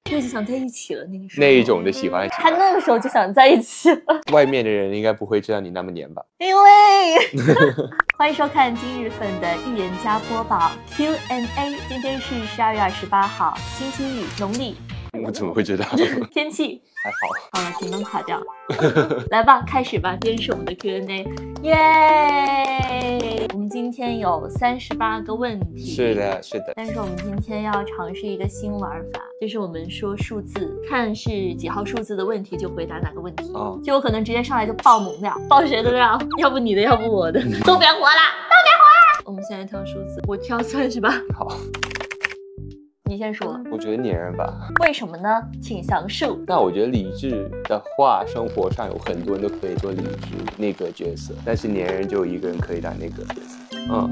这个就想在一起了，那个时候那一种的喜欢。他那个时候就想在一起了。外面的人应该不会知道你那么黏吧？因为欢迎收看今日份的预言家播报 Q&A。今天是12月28号，星期日，农历。我怎么会知道？天气还好。好了，屏灯垮掉。来吧，开始吧，今天是我们的 Q&A， 耶！我们今天有38个问题。是的，是的。但是我们今天要尝试一个新玩法，就是我们说数字，看是几号数字的问题就回答哪个问题。哦，就有可能直接上来就爆猛料，爆谁的料？要不你的，要不我的，都别活了，都别活了。我们现在挑数字，我挑30吧。好。你先说。我觉得黏人吧。为什么呢？请详述。那我觉得理智的话，生活上有很多人都可以做理智那个角色，但是黏人就一个人可以当那个角色。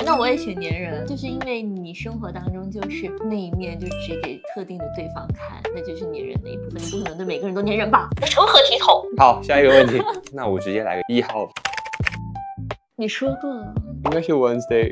那我也选黏人，就是因为你生活当中就是那一面就只给特定的对方看，那就是黏人的一部分，你不可能对每个人都黏人吧？成何体统？好，下一个问题。那我直接来个1号。你说过了，应该是 Wednesday，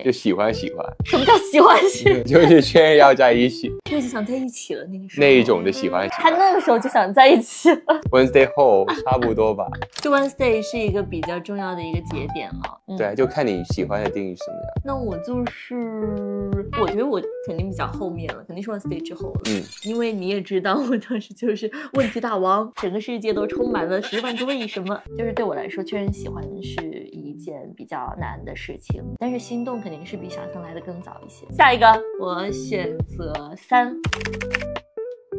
就喜欢。什么叫喜欢？就是确认要在一起，这个就想在一起了，那个时候那一种的喜欢。他那个时候就想在一起了。Wednesday 后差不多吧。就 Wednesday 是一个比较重要的一个节点了。对，就看你喜欢的定义是什么样。那我就是，我觉得我肯定比较后面了，肯定是 Wednesday 之后了。因为你也知道，我当时就是问题大王，整个世界都充满了10万个为什么。就是对我来说，确认喜欢是一件比较难的事情，但是心动肯定是比想象来的更早一些。下一个，我选择3。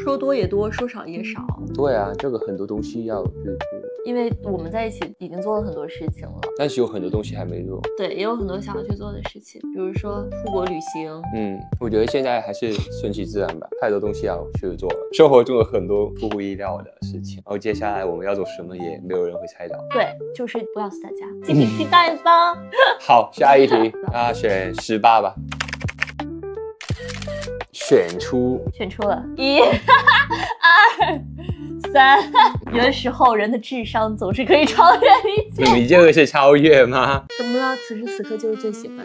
说多也多，说少也少。对啊，这个很多东西要去做，因为我们在一起已经做了很多事情了，但是有很多东西还没做。对，也有很多想要去做的事情，比如说出国旅行。我觉得现在还是顺其自然吧，太多东西要去做了，生活中有很多出乎意料的事情，然后接下来我们要做什么也没有人会猜到。对，就是不要死大家，敬请期待吧。好，下一题，那选18吧。选出了1、2、3。有的时候人的智商总是可以超越一切。你这个是超越吗？怎么了？此时此刻就是最喜欢的。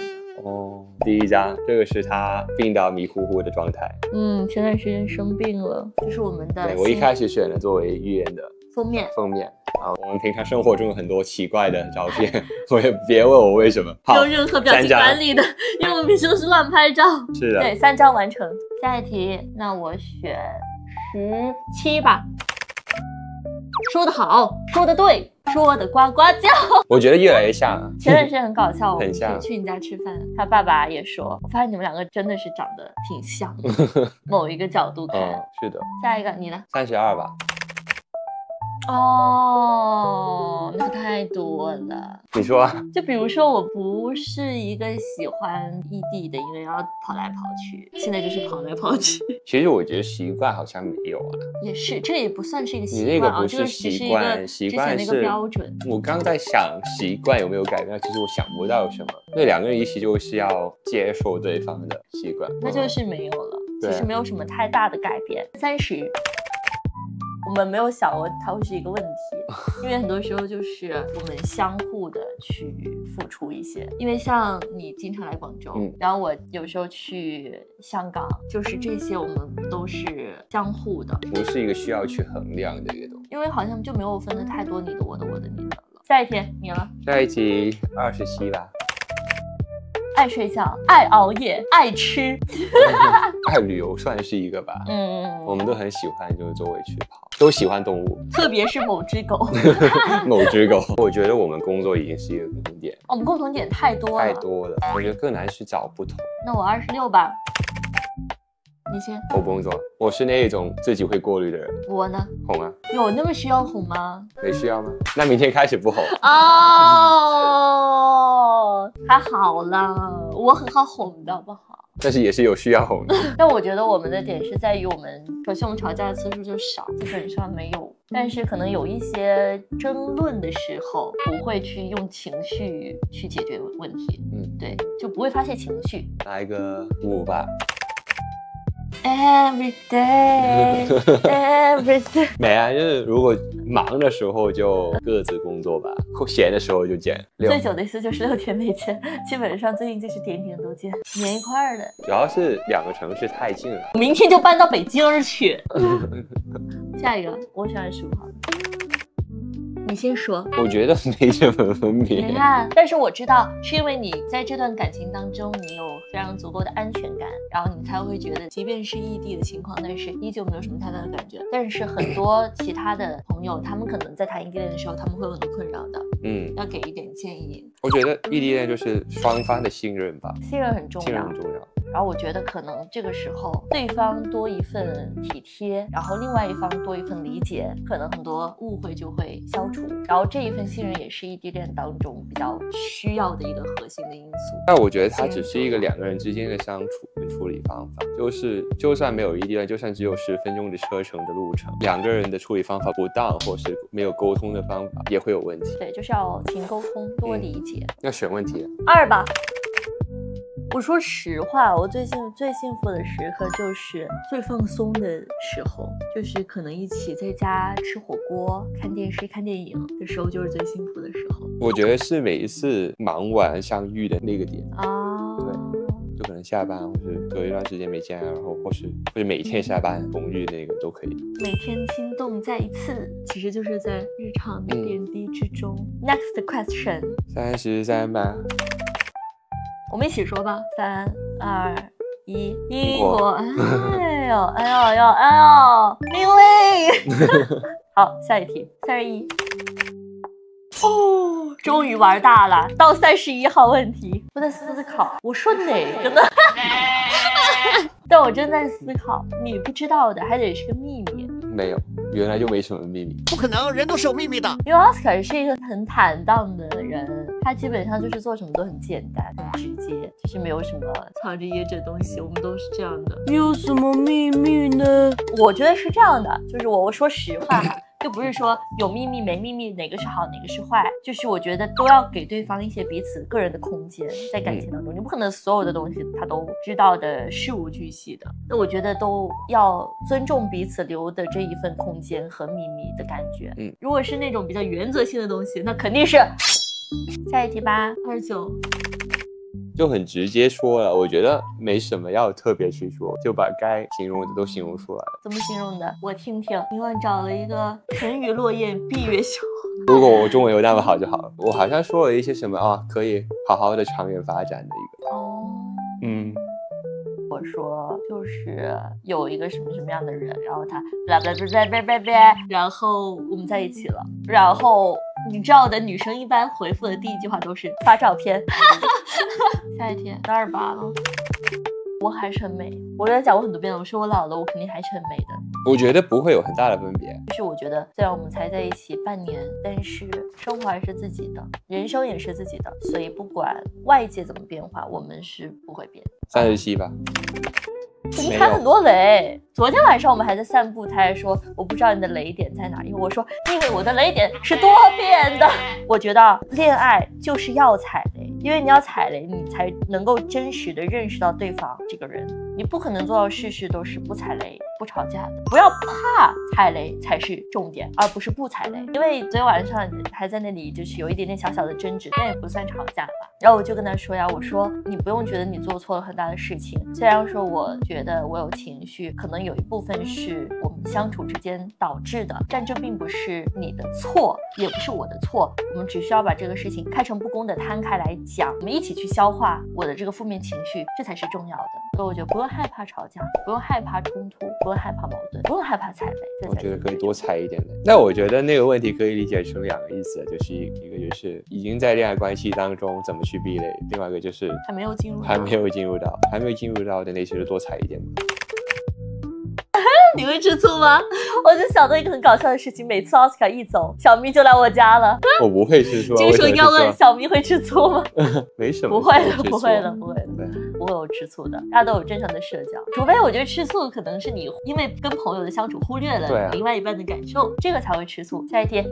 第一张，这个是他病到迷糊糊的状态。前段时间生病了，这是我们的。对，我一开始选了作为预言的封面。我们平常生活中有很多奇怪的照片，我也别问我为什么。没有任何表情管理的，因为我们平时都是乱拍照。是的。对，3张完成。下一题，那我选17吧。说得好，说得对，说得呱呱叫。我觉得越来越像了。前段时间很搞笑，很像。去你家吃饭，他爸爸也说，我发现你们两个真的是长得挺像的。某一个角度看。是的。下一个，你呢？32吧。那个太多了。你说啊。就比如说，我不是一个喜欢异地的，因为要跑来跑去，现在就是跑来跑去。其实我觉得习惯好像没有啊。也是，这也不算是一个习惯。你那个不是习惯，习惯是标准。我刚在想习惯有没有改变，其实我想不到有什么。那2个人一起就是要接受对方的习惯，那就是没有了。其实没有什么太大的改变。30。我们没有想过它会是一个问题，因为很多时候就是我们相互的去付出一些。因为像你经常来广州，然后我有时候去香港，就是这些我们都是相互的，不是一个需要去衡量的一个东西。因为好像就没有分的太多你的我的我的你的了。下一题你了。下一题27吧。爱睡觉，爱熬夜，爱吃。爱旅游算是一个吧。我们都很喜欢就是周围去跑，都喜欢动物，特别是某只狗。某只狗。我觉得我们工作已经是一个共同点。我们共同点太多了。我觉得更难去找不同。那我26吧。你先。我不用做，我是那一种自己会过滤的人。我呢？哄啊。有那么需要哄吗？没需要吗？那明天开始不哄。还好啦，我很好哄的，好不好？但是也是有需要哄的。但我觉得我们的点是在于我们，首先我们吵架的次数就少，基本上没有。但是可能有一些争论的时候，不会去用情绪去解决问题。对，就不会发泄情绪。来一个5吧。Every day, every 没啊，就是如果忙的时候就各自工作吧，闲的时候就见。最久的一次就是6天没见，基本上最近就是天天都见，黏一块儿的。主要是2个城市太近了，明天就搬到北京去。下一个，我选15号。你先说。我觉得没什么分别。你看，但是我知道是因为你在这段感情当中，你有非常足够的安全感，然后你才会觉得，即便是异地的情况，但是依旧没有什么太大的感觉。但是很多其他的朋友，他们可能在谈异地恋的时候，他们会有很多困扰的。要给一点建议。我觉得异地恋就是双方的信任吧，信任很重要，信任很重要。然后我觉得可能这个时候对方多一份体贴，然后另外一方多一份理解，可能很多误会就会消除。然后这一份信任也是异地恋当中比较需要的一个核心的因素。但我觉得它只是一个2个人之间的相处跟处理方法，就算没有异地恋，就算只有10分钟的车程的路程，2个人的处理方法不当，或是没有沟通的方法，也会有问题。对，就是要勤沟通，多理解。要选问题。2吧。我说实话，我最幸福的时刻就是最放松的时候，就是可能一起在家吃火锅、看电视、看电影的时候，就是最幸福的时候。我觉得是每一次忙完相遇的那个点啊，对，就可能下班，或是隔一段时间没见，然后或是每天下班同日那个都可以。每天心动再一次，其实就是在日常的点滴之中。Next question， 33吧。我们一起说吧，3、2、1，英国。哎呦，命令。好，下一题，31。哦，终于玩大了，到31号问题，我在思考，我说哪个呢？但我正在思考，你不知道的还得是个秘密。没有，原来就没什么秘密。不可能，人都是有秘密的。因为奥斯卡是一个很坦荡的人，他基本上就是做什么都很简单、很直接，就是没有什么藏着掖着的东西。我们都是这样的。你有什么秘密呢？我觉得是这样的，就是我说实话哈。就不是说有秘密没秘密哪个是好哪个是坏，就是我觉得都要给对方一些彼此个人的空间，在感情当中，你不可能所有的东西他都知道的事无巨细的，那我觉得都要尊重彼此留的这一份空间和秘密的感觉。如果是那种比较原则性的东西，那肯定是。下一题吧，29。就很直接说了，我觉得没什么要特别去说，就把该形容的都形容出来了。怎么形容的？我听听。另外找了一个沉鱼落雁、闭月羞。如果我中文有那么好就好了。我好像说了一些什么啊，可以好好的长远发展的一个。哦。我说就是有一个什么什么样的人，然后他然后我们在一起了，然后你知道的，女生一般回复的第一句话都是发照片。下一天28了，我还是很美。我跟他讲过很多遍了，我说我老了，我肯定还是很美的。我觉得不会有很大的分别。就是我觉得虽然我们才在一起半年，但是生活还是自己的，人生也是自己的，所以不管外界怎么变化，我们是不会变。37吧。你踩很多雷。昨天晚上我们还在散步，他还说我不知道你的雷点在哪，因为我说因为我的雷点是多变的。我觉得恋爱就是要踩雷，因为你要踩雷，你才能够真实的认识到对方这个人。你不可能做到事事都是不踩雷、不吵架的。不要怕踩雷才是重点，而不是不踩雷。因为昨天晚上还在那里就是有一点点小小的争执，但也不算吵架吧。然后我就跟他说呀，我说你不用觉得你做错了很大的事情，虽然说我觉得我有情绪，可能有一部分是我们相处之间导致的，但这并不是你的错，也不是我的错，我们只需要把这个事情开诚布公的摊开来讲，我们一起去消化我的这个负面情绪，这才是重要的。所以我觉得不用害怕吵架，不用害怕冲突，不用害怕矛盾，不用害怕踩雷。我觉得可以多踩一点雷。那我觉得那个问题可以理解成2个意思，就是一个就是已经在恋爱关系当中怎么去避雷，另外一个就是还没有进入到的那些就多踩一点吧。你会吃醋吗？我就想到一个很搞笑的事情，每次奥斯卡一走，小咪就来我家了。我不会吃醋。这个时候要问小咪会吃醋吗？没什么。不会的，不会的，不会的，不会有吃醋的，大家都有正常的社交。除非我觉得吃醋可能是你因为跟朋友的相处忽略了另外一半的感受，这个才会吃醋。下一题。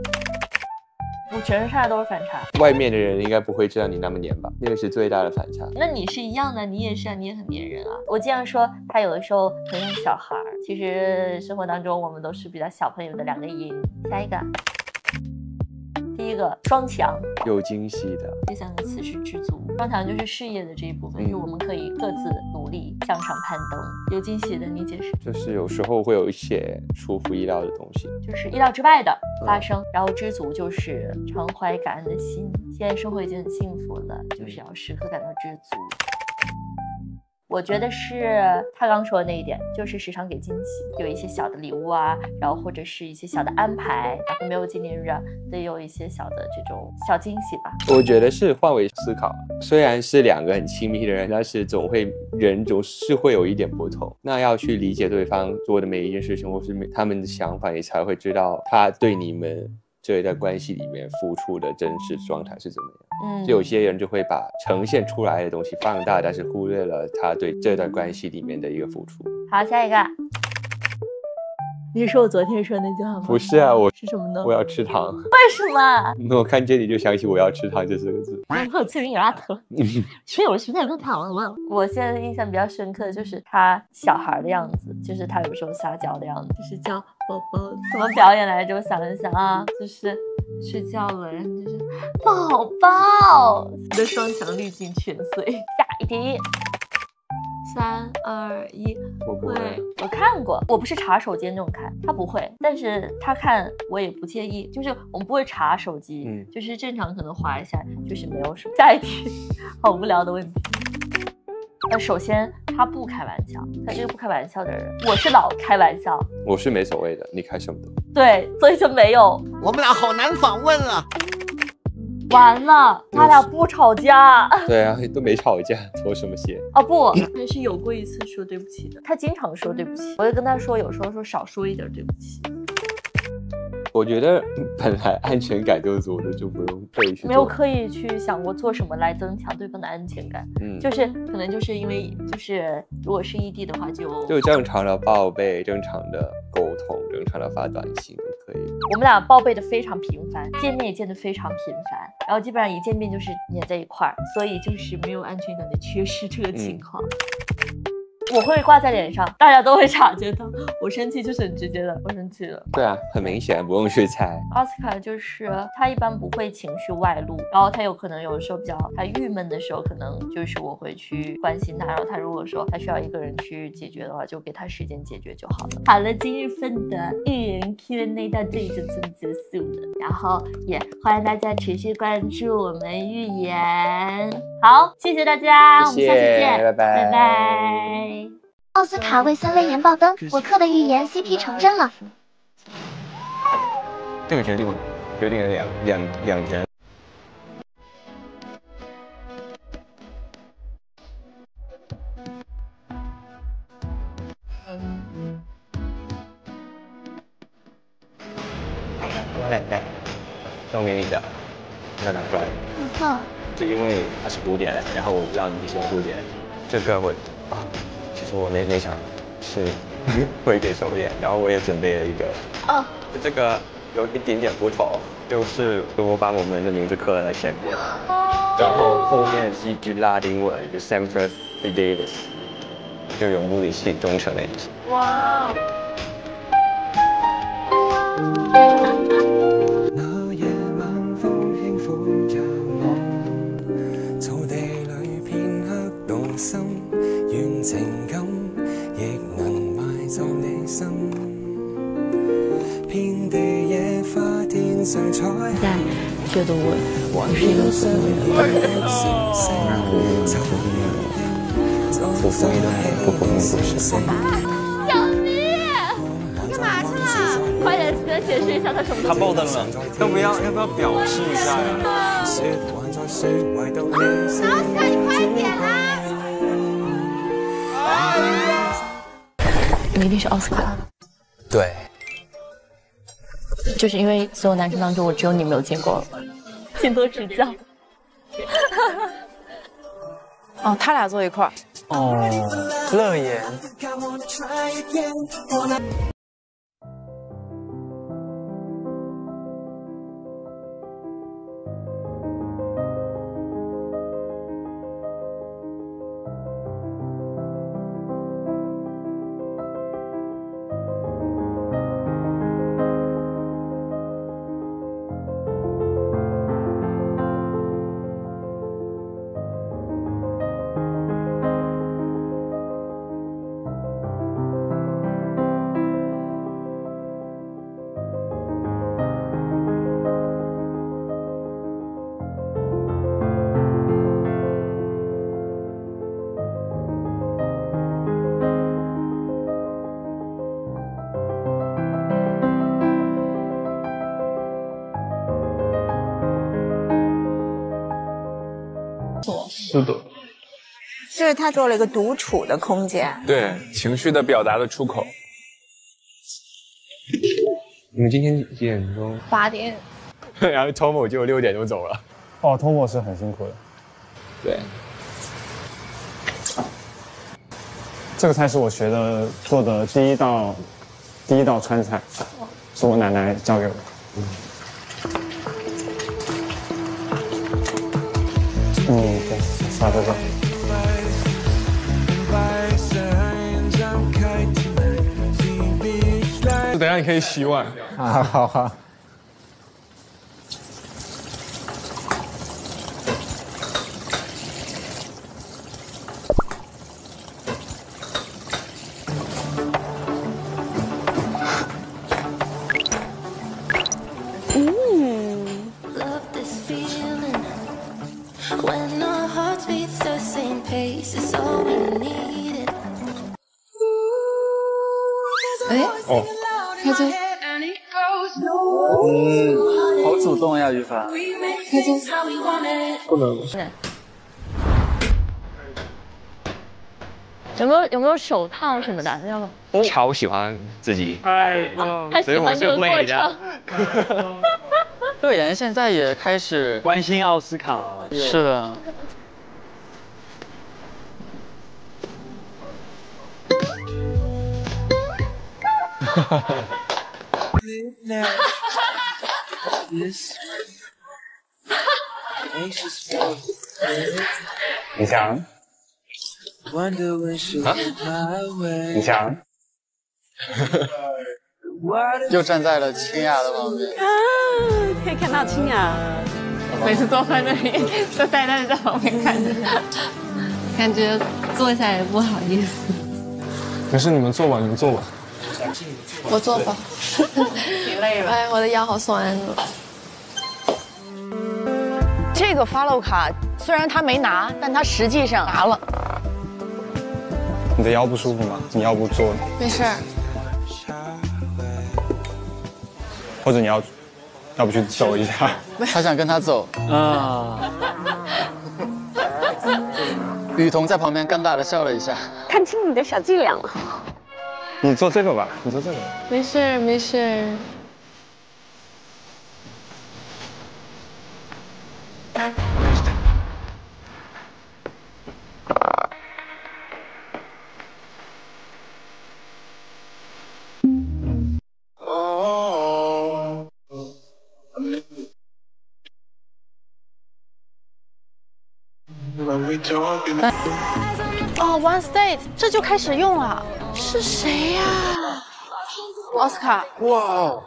我全身上下都是反差。外面的人应该不会知道你那么黏吧？那个是最大的反差。那你是一样的，你也是啊，你也很粘人啊。我经常说他有的时候很像小孩，其实生活当中我们都是比较小朋友的两个音。下一个。第一个双强，有惊喜的。第三个词是知足，双强就是事业的这一部分，就是我们可以各自努力向上攀登。有惊喜的，你解释？就是有时候会有一些出乎意料的东西，就是意料之外的发生。然后知足就是常怀感恩的心，现在生活已经很幸福了，就是要时刻感到知足。我觉得是他刚说的那一点，就是时常给惊喜，有一些小的礼物啊，然后或者是一些小的安排，然后没有纪念日啊，得有一些小的这种小惊喜吧。我觉得是换位思考，虽然是两个很亲密的人，但是人总是会有一点不同。那要去理解对方做的每一件事情，或是他们的想法，你才会知道他对你们这一段关系里面付出的真实状态是怎么样。就有些人就会把呈现出来的东西放大，但是忽略了他对这段关系里面的一个付出。好，下一个。你是说我昨天说那句话吗？不是啊，我是什么呢？我要吃糖。为什么？我看见你就想起我要吃糖这四个字。我有吃牙头，所以我现在更糖了。我现在印象比较深刻的就是他小孩的样子，就是他有时候撒娇的样子，就是叫宝宝怎么表演来着？我想了想啊，就是睡觉了，然后就是宝宝，你的双强滤镜全碎。下一题。3、2、1，我不会。我看过，我不是查手机那种看，他不会，但是他看我也不介意，就是我们不会查手机，就是正常可能滑一下，就是没有什么。下一题，好无聊的问题。首先他不开玩笑，他这个不开玩笑的人，我是老开玩笑，我是没所谓的，你开什么都。对，所以就没有。我们俩好难访问啊。完了，他俩不吵架。对啊，都没吵架，脱什么鞋？哦不，但是有过一次说对不起的。他经常说对不起，我就跟他说，有时候说少说一点对不起。我觉得本来安全感就足的，就不用刻意去做，没有刻意去想过做什么来增强对方的安全感。就是可能就是因为就是如果是异地的话就正常的报备，正常的沟通，正常的发短信都可以。我们俩报备的非常频繁，见面也见得非常频繁，然后基本上一见面就是黏在一块儿，所以就是没有安全感的缺失这个情况。我会挂在脸上，大家都会察觉到。我生气就是很直接的，我生气了。对啊，很明显，不用去猜。奥斯卡就是他一般不会情绪外露，然后他有可能有的时候他郁闷的时候，可能就是我会去关心他，然后他如果说他需要一个人去解决的话，就给他时间解决就好了。好了，今日份的寓言 Q&A 到这里就这么结束了，然后也欢迎大家持续关注我们寓言。好，谢谢大家，谢谢，我们下期见，拜拜，拜拜。奥斯卡为3位颜爆灯，我磕的预言 CP 成真了。这个决定了两人。来，送给你的，要拿出来。是因为它是古典，然后我不知道你喜欢古典。这个其实我没想是会给手链，然后我也准备了一个。这个有一点点不同，就是我把我们的名字刻在前面，然后后面是一句拉丁文，就 Semper Fidelis， 就永不离弃，忠诚的意思。哇。願情感亦能埋葬你心，遍地野花天上彩。但觉得我是一个很会人。小明，干嘛去了？快点跟他解释一下他什么？他爆灯了，要不要表示一下呀？奥斯卡，你快点啦！你一定是奥斯卡。对，就是因为所有男生当中，我只有你没有见过，请多指教。哦，他俩坐一块儿。哦，乐言。是的，就是他做了一个独处的空间，对情绪的表达的出口。你们今天几点钟？8点。然后 Tomo 就6点就走了。哦 ，Tomo 是很辛苦的。对。这个菜是我学的做的第一道川菜，是我奶奶教给我的。对，撒这个。等一下你可以洗碗。好。哦，开机。好主动呀，于凡。开机。不能。有没有手套什么的？要不？超喜欢自己。他喜欢这个过程。乐言现在也开始关心奥斯卡了。是的。李翔，李翔，又站在了清雅的旁边。可以看到清雅，每次坐在那里就呆呆的在旁边看着，感觉坐下也不好意思。没事，你们坐吧。我坐吧。你累了？哎，我的腰好酸。这个 follow 卡虽然他没拿，但他实际上拿了。你的腰不舒服吗？你要不坐？没事。或者你要不去走一下？他想跟他走啊。雨桐在旁边尴尬的笑了一下，看清你的小伎俩了。你做这个吧，你做这个。没事没事。哦 ，One State 这就开始用了，是谁呀？奥斯卡。哇，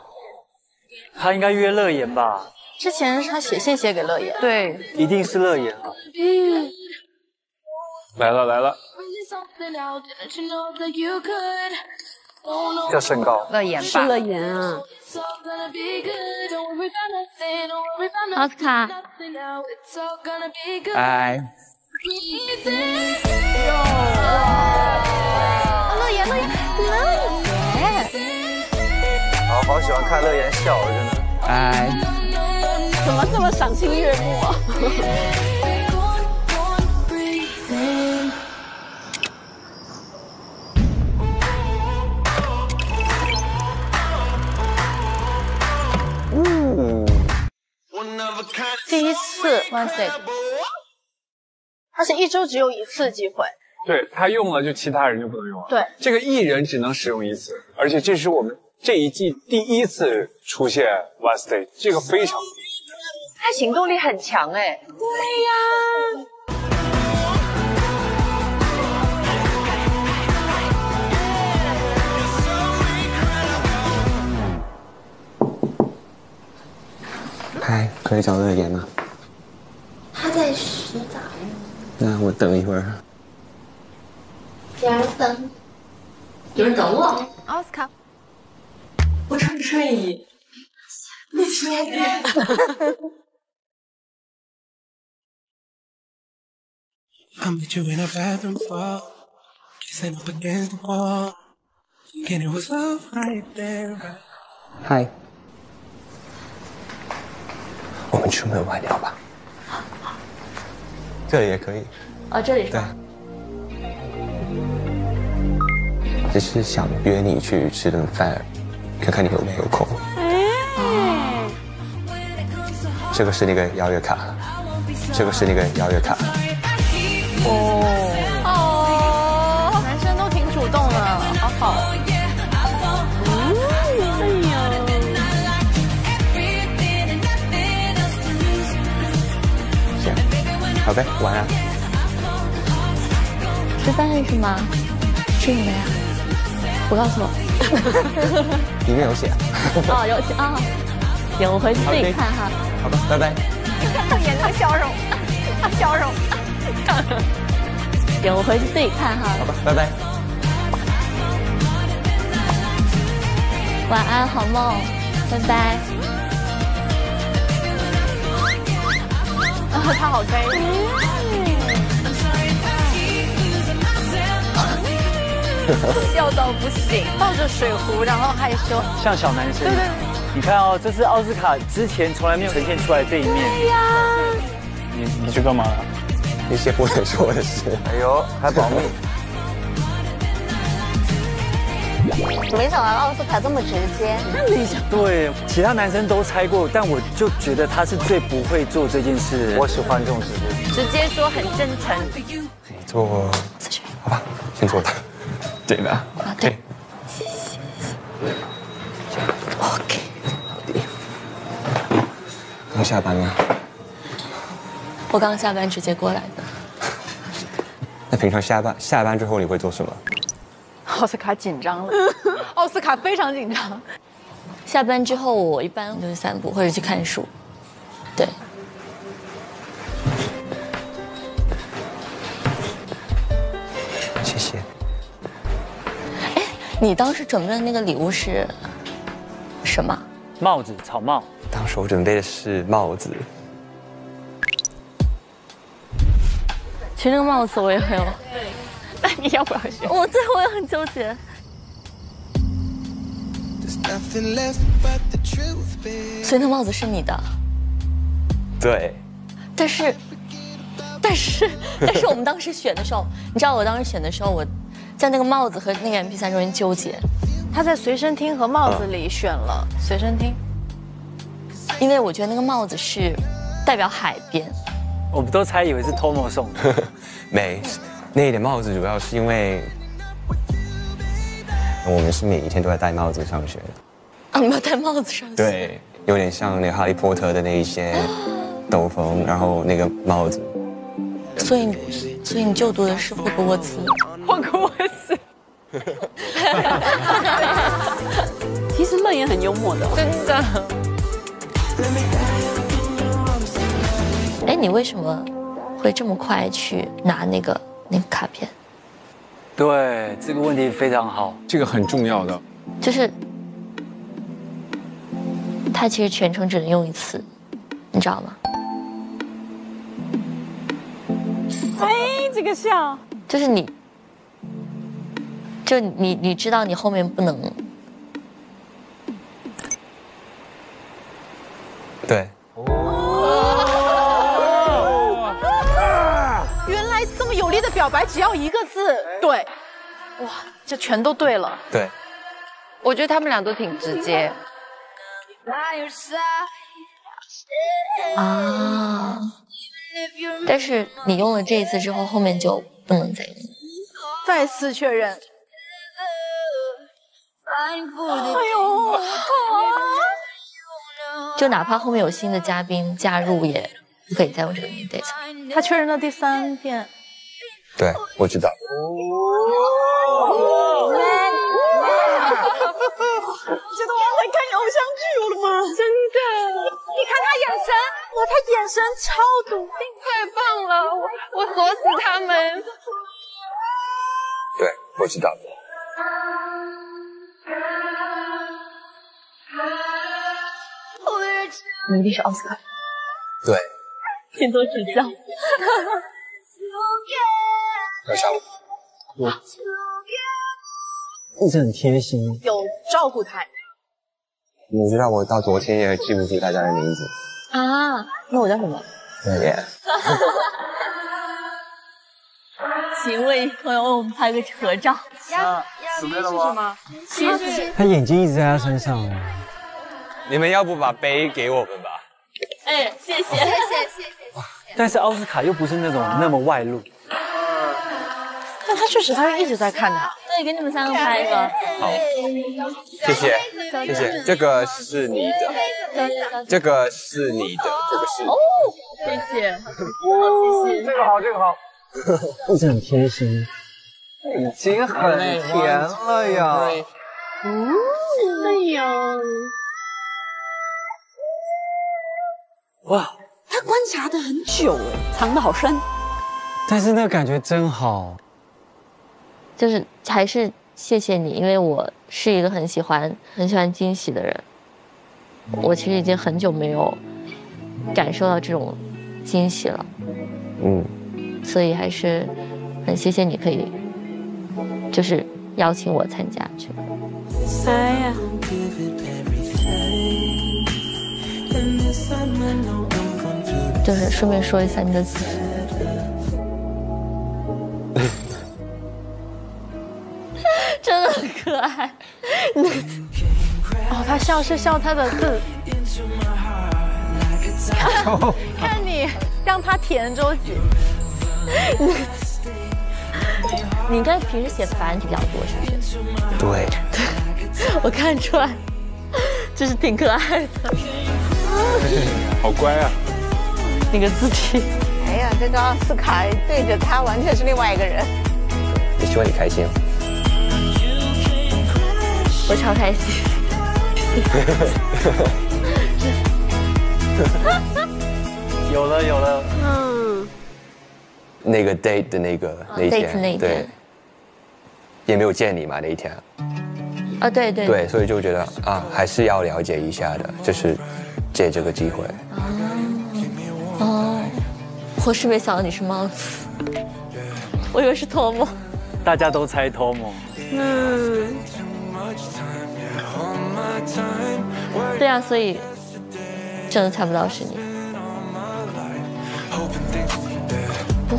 他应该约乐言吧？之前是他写信写给乐言。对，一定是乐言啊。来了。叫身高。乐言吧？是乐言啊。奥斯卡。哎。乐言。好喜欢看乐言笑，真的。哎。怎么这么赏心悦目啊？第一次 One State， 而且1周只有1次机会。对他用了，就其他人就不能用了。对，这个艺人只能使用1次，而且这是我们这一季第1次出现 One State， 这个非常。他行动力很强哎。对呀。嗨，可以找乐言吗？他在洗澡。那我等一会儿。有人等。有人等我。奥斯卡。我穿着睡衣。你亲爱的。I met you in a bathroom fall, kissing up against the wall, and it was love right there. 嗨，我们出门晚聊吧。这里也可以。啊，这里是吧？只是想约你去吃顿饭，看看你有没有空。这个是那个邀约卡，这个是那个邀约卡。哦，男生都挺主动的，好好。好呗，晚安。吃饭是吗？吃什么呀？不告诉我。里面有写。哦，有写啊。行，我回去自己看哈。好吧，拜拜。你看他眼那笑容，笑容。行，我回去自己看哈。好吧，拜拜。晚安，好梦，拜拜。他好该人。笑到不行，抱着水壶，然后害羞，像小男生。对对。你看哦，这是奥斯卡之前从来没有呈现出来这一面。对呀。你去干嘛了？一些不能说的事。哎呦，还保密。没想到奥斯卡这么直接，真没想到。对，其他男生都猜过，但我就觉得他是最不会做这件事。我喜欢这种直接说很真诚。做，好吧，先做它。对的。啊，对。谢谢。OK。刚下班吗？我刚下班直接过来的。那平常下班之后你会做什么？奥斯卡紧张了，奥斯卡非常紧张。下班之后我一般就去散步或者去看书。对。谢谢。哎，你当时准备的那个礼物是什么？帽子，草帽。当时我准备的是帽子。其实那个帽子我也很有。那你要不要选？我也很纠结。所以那帽子是你的。对。但是我们当时选的时候，你知道我当时选的时候，我在那个帽子和那个 MP3中间纠结。他在随身听和帽子里选了随身听，因为我觉得那个帽子是代表海边。我们都猜以为是 Tomo 送的。没。那一顶帽子主要是因为我们是每一天都在戴帽子上学的。啊，你们戴帽子上学？对，有点像那个哈利波特的那一些斗篷，然后那个帽子。所以你就读的是霍格沃茨。霍格沃茨。其实乐言很幽默的，真的。哎，你为什么会这么快去拿那个卡片？对，这个问题非常好，这个很重要的。就是它其实全程只能用一次，你知道吗？哎，这个笑。就是你知道你后面不能。对。原来这么有力的表白只要一个字，对。哇，这全都对了。对。我觉得他们俩都挺直接。啊。但是你用了这一次之后，后面就不能再用了。再次确认。哎呦，就哪怕后面有新的嘉宾加入，也不可以再用这个 date。他确认了第3遍。对，我知道。觉得我要来看偶像剧了吗？真的，你看他眼神，哇，他眼神超笃定，太棒了！我锁死他们。对，我知道。你一定是奥斯卡。对。请多指教。要上我一直很贴心，有照顾他。你知道我到昨天也记不住大家的名字啊？那我叫什么？对。请为朋友们拍个合照。准备了吗？他眼睛一直在他身上。你们要不把杯给我们吧？哎，谢谢。但是奥斯卡又不是那种那么外露。但他确实，他一直在看他。对，给你们3个拍一个。好，谢谢。这个是你的，这个是你的，这个是。哦，谢谢。哦，谢谢。这个好。一直很贴心。已经很甜了呀。哎呀。哇，他观察得很久哎，藏得好深。但是那个感觉真好。就是还是谢谢你，因为我是一个很喜欢惊喜的人。我其实已经很久没有感受到这种惊喜了。所以还是很谢谢你可以，就是邀请我参加这个。哎呀。就是顺便说一下你的字。真的很可爱。哦，他笑是笑他的字。看你让他填周几。你应该平时写繁体比较多，是不是？对，我看出来，就是挺可爱的。好乖啊！那个字体。哎呀，这个奥斯卡对着他完全是另外一个人。也希望你开心。我超开心。有了。那个 date 的那一天，对，也没有见你嘛那一天。啊，对，所以就觉得还是要了解一下的，就是借这个机会。哦，我是没想到你是帽子，我以为是托梦。大家都猜托梦。对啊，所以真的猜不到是你。不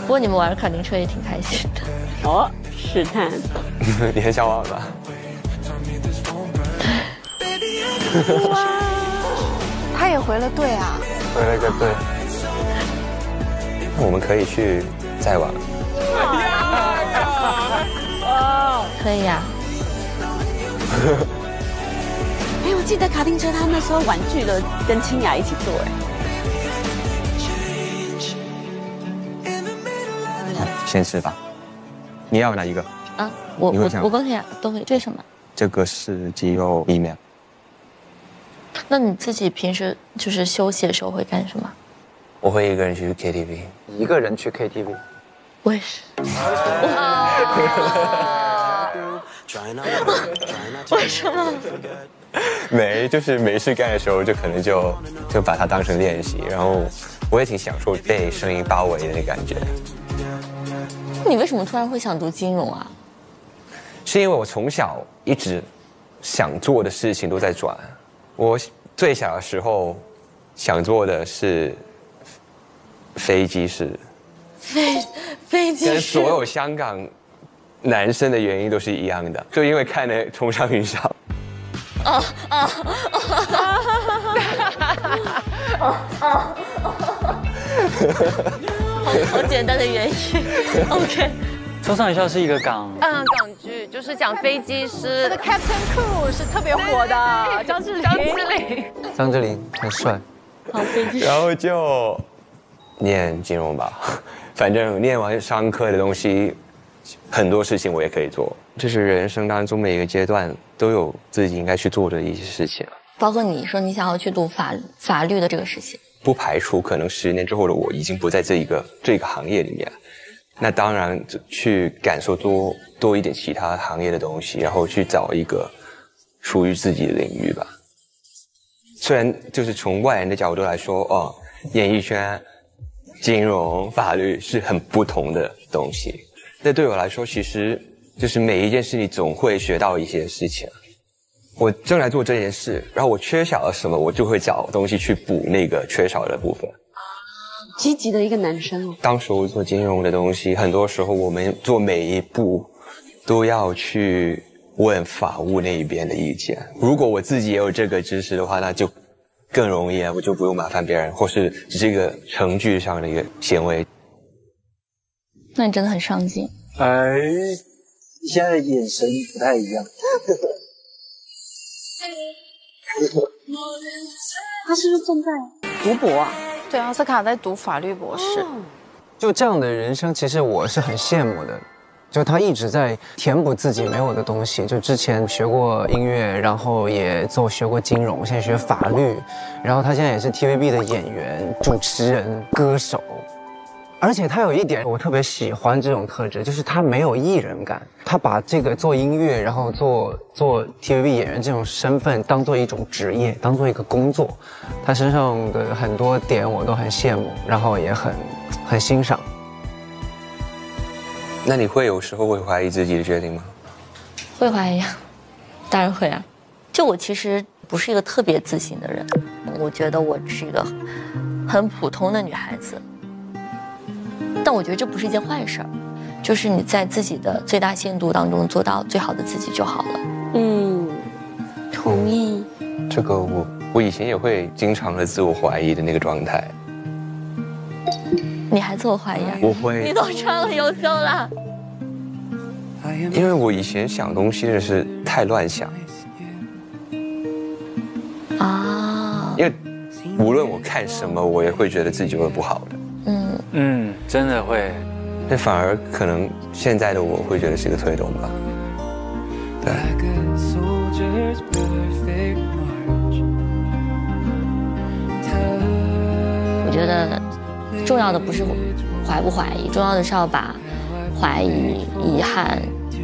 过你们玩卡丁车也挺开心的。哦，试探。你很想玩吧？哇，他也回了队啊！回了个队。我们可以去再玩。可以呀。哎，我记得卡丁车他那时候玩具的跟清雅一起做哎。先吃吧，你要哪一个？我跟清雅都会。这是什么？这个是鸡肉意面。那你自己平时就是休息的时候会干什么？我会一个人去 KTV。一个人去 KTV？ 我也是。为什么？就是没事干的时候，就可能就把它当成练习，然后我也挺享受被声音包围的那感觉。你为什么突然会想读金融啊？是因为我从小一直想做的事情都在转。我最小的时候想做的是飞机师。飞机师跟所有香港男生的原因都是一样的，就因为看了《冲上云霄》。好简单的原因。OK。冲上云霄是一个港剧，就是讲飞机师。他的 Captain Crew 是特别火的，张智霖。张智霖很帅。好，飞机师。然后就念金融吧，反正念完商科的东西，很多事情我也可以做。这是人生当中每一个阶段都有自己应该去做的一些事情，包括你说你想要去读法律的这个事情。不排除可能10年之后的我已经不在这个行业里面，那当然去感受多一点其他行业的东西，然后去找一个属于自己的领域吧。虽然就是从外人的角度来说，演艺圈、金融、法律是很不同的东西，但对我来说，其实就是每一件事你总会学到一些事情。我正在做这件事，然后我缺少了什么，我就会找东西去补那个缺少的部分。积极的一个男生。当时我做金融的东西，很多时候我们做每一步都要去问法务那一边的意见。如果我自己也有这个知识的话，那就更容易，我就不用麻烦别人，或是只是一个程序上的一个行为。那你真的很上进。哎，你现在的眼神不太一样。他是不是正在读博啊？对，奥斯卡在读法律博士。就这样的人生，其实我是很羡慕的。就他一直在填补自己没有的东西。就之前学过音乐，然后也学过金融，现在学法律，然后他现在也是 TVB 的演员、主持人、歌手。而且他有一点我特别喜欢这种特质，就是他没有艺人感。他把这个做音乐，然后做 TVB 演员这种身份当做一种职业，当做一个工作。他身上的很多点我都很羡慕，然后也很欣赏。那你会有时候会怀疑自己的决定吗？会怀疑啊，当然会啊。就我其实不是一个特别自信的人，我觉得我是一个很普通的女孩子。但我觉得这不是一件坏事儿，就是你在自己的最大限度当中做到最好的自己就好了。同意。这个我以前也会经常的自我怀疑的那个状态。你还自我怀疑啊？我会。你都上了优秀了。因为我以前想东西的是太乱想。啊。因为无论我看什么，我也会觉得自己会不好的。真的会。那反而可能现在的我会觉得是一个推动吧。对。我觉得重要的不是怀不怀疑，重要的是要把怀疑、遗憾，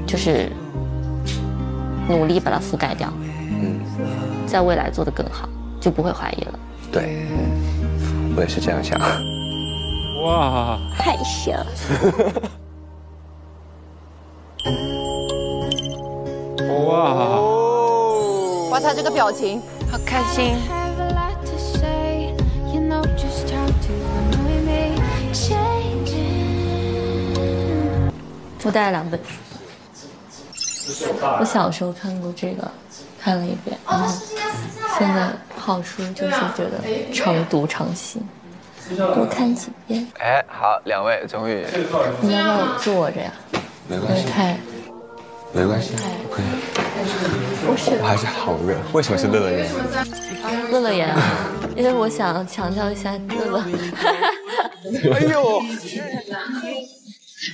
就是努力把它覆盖掉。在未来做得更好，就不会怀疑了。对，我也是这样想。哇，害羞。哇，他这个表情好开心。我带了2本书，我小时候看过这个，看了1遍，然后现在好书就是觉得常读常新。多看几遍。哎，好，2位终于。你要不要我坐着呀？没关系。没关系，可以。不是，我还是好热。为什么是乐乐眼？乐乐眼啊，因为我想强调一下乐乐。哎呦！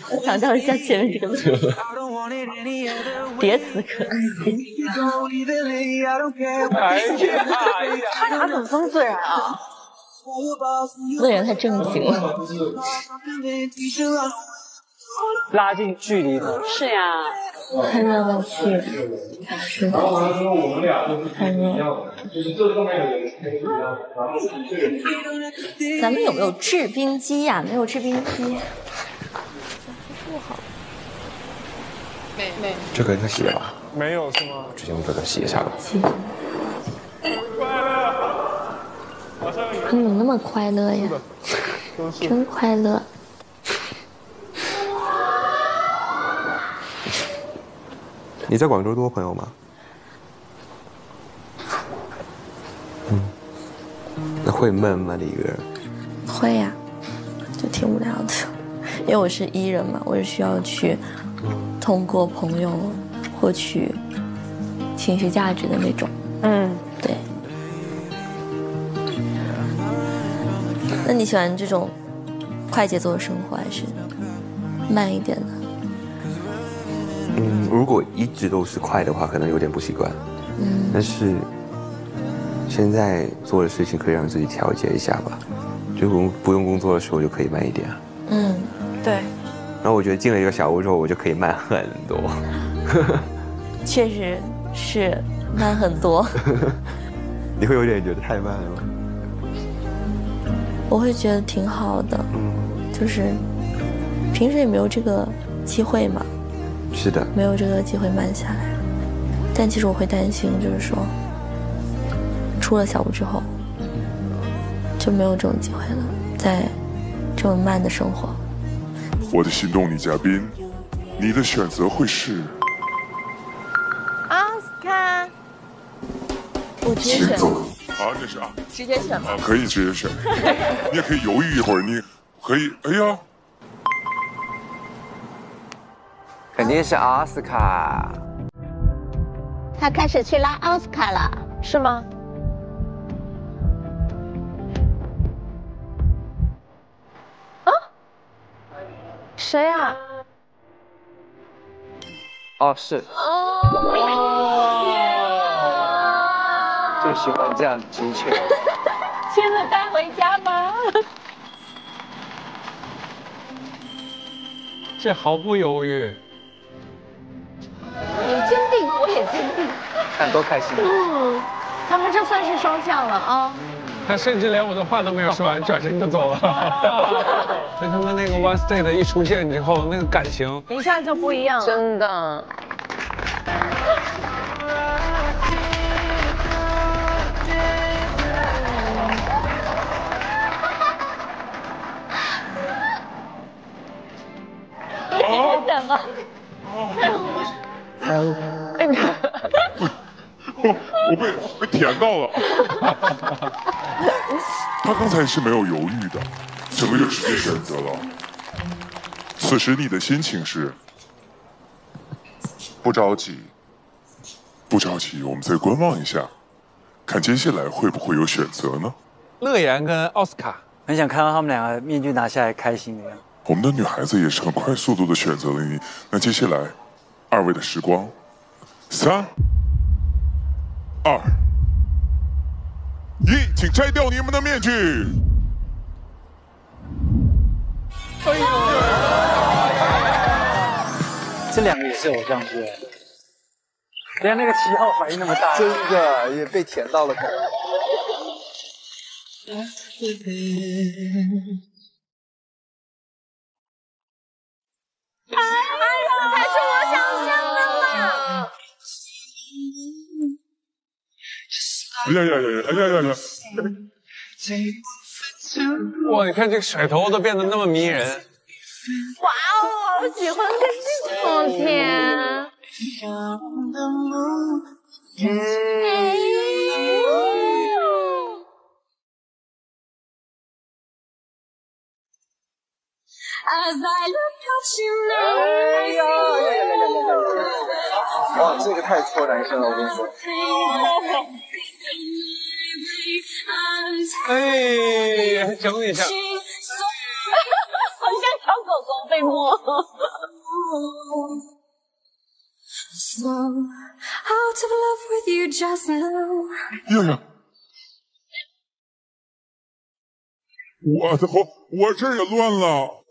我强调一下前面这个乐。叠词可。哎呀！他俩怎么这么自然啊？乐园太正经了，拉近距离的。是呀，看要不要去？是的，太热。咱们有没有制冰机呀？没有制冰机。不好。没。这个应该洗了吧？没有是吗？直接用这个洗一下吧。你怎么那么快乐呀？真快乐。你在广州多朋友吗？那会闷吗？你一个人？会呀，就挺无聊的。因为我是E人嘛，我是需要去通过朋友获取情绪价值的那种。对。那你喜欢这种快节奏的生活，还是慢一点的？如果一直都是快的话，可能有点不习惯。但是现在做的事情可以让自己调节一下吧，就不用工作的时候就可以慢一点。对。然后我觉得进了一个小屋之后，我就可以慢很多。确实是慢很多。你会有点觉得太慢了吗？我会觉得挺好的，就是平时也没有这个机会嘛。是的，没有这个机会慢下来。但其实我会担心，就是说出了小屋之后就没有这种机会了，在这么慢的生活。我的心动女嘉宾，你的选择会是？奥斯卡，我直接选。啊，那是啊，直接选吗？可以直接选，你也可以犹豫一会儿，你可以，哎呀，肯定是奥斯卡。他开始去拉奥斯卡了，是吗？啊？谁啊？哦，是。就喜欢这样精确。现在带回家吧。这毫不犹豫。你坚定，我也坚定。看多开心。嗯，他们这算是双向了啊。他甚至连我的话都没有说完，转身就走了。所以他们那个 One State 一出现之后，那个感情一下就不一样了，真的。等啊！我被甜到了。他刚才是没有犹豫的，整个就直接选择了。此时你的心情是？不着急，不着急，我们再观望一下，看接下来会不会有选择呢？乐言跟奥斯卡，很想看到他们两个面具拿下来开心的样子。我们的女孩子也是很快速度的选择了你。那接下来，二位的时光，3、2、1，请摘掉你们的面具。哎呦！这两个也是偶像剧，连那个7号反应那么大，真的也被甜到了。哎呀，才是我想象的嘛！呀！哇，你看这个甩头都变得那么迷人。哇哦，好喜欢这种天。哇，这个太戳男生了，我跟你说。哎，整一下。好像小狗狗被摸。呀！我的头，我这儿也乱了。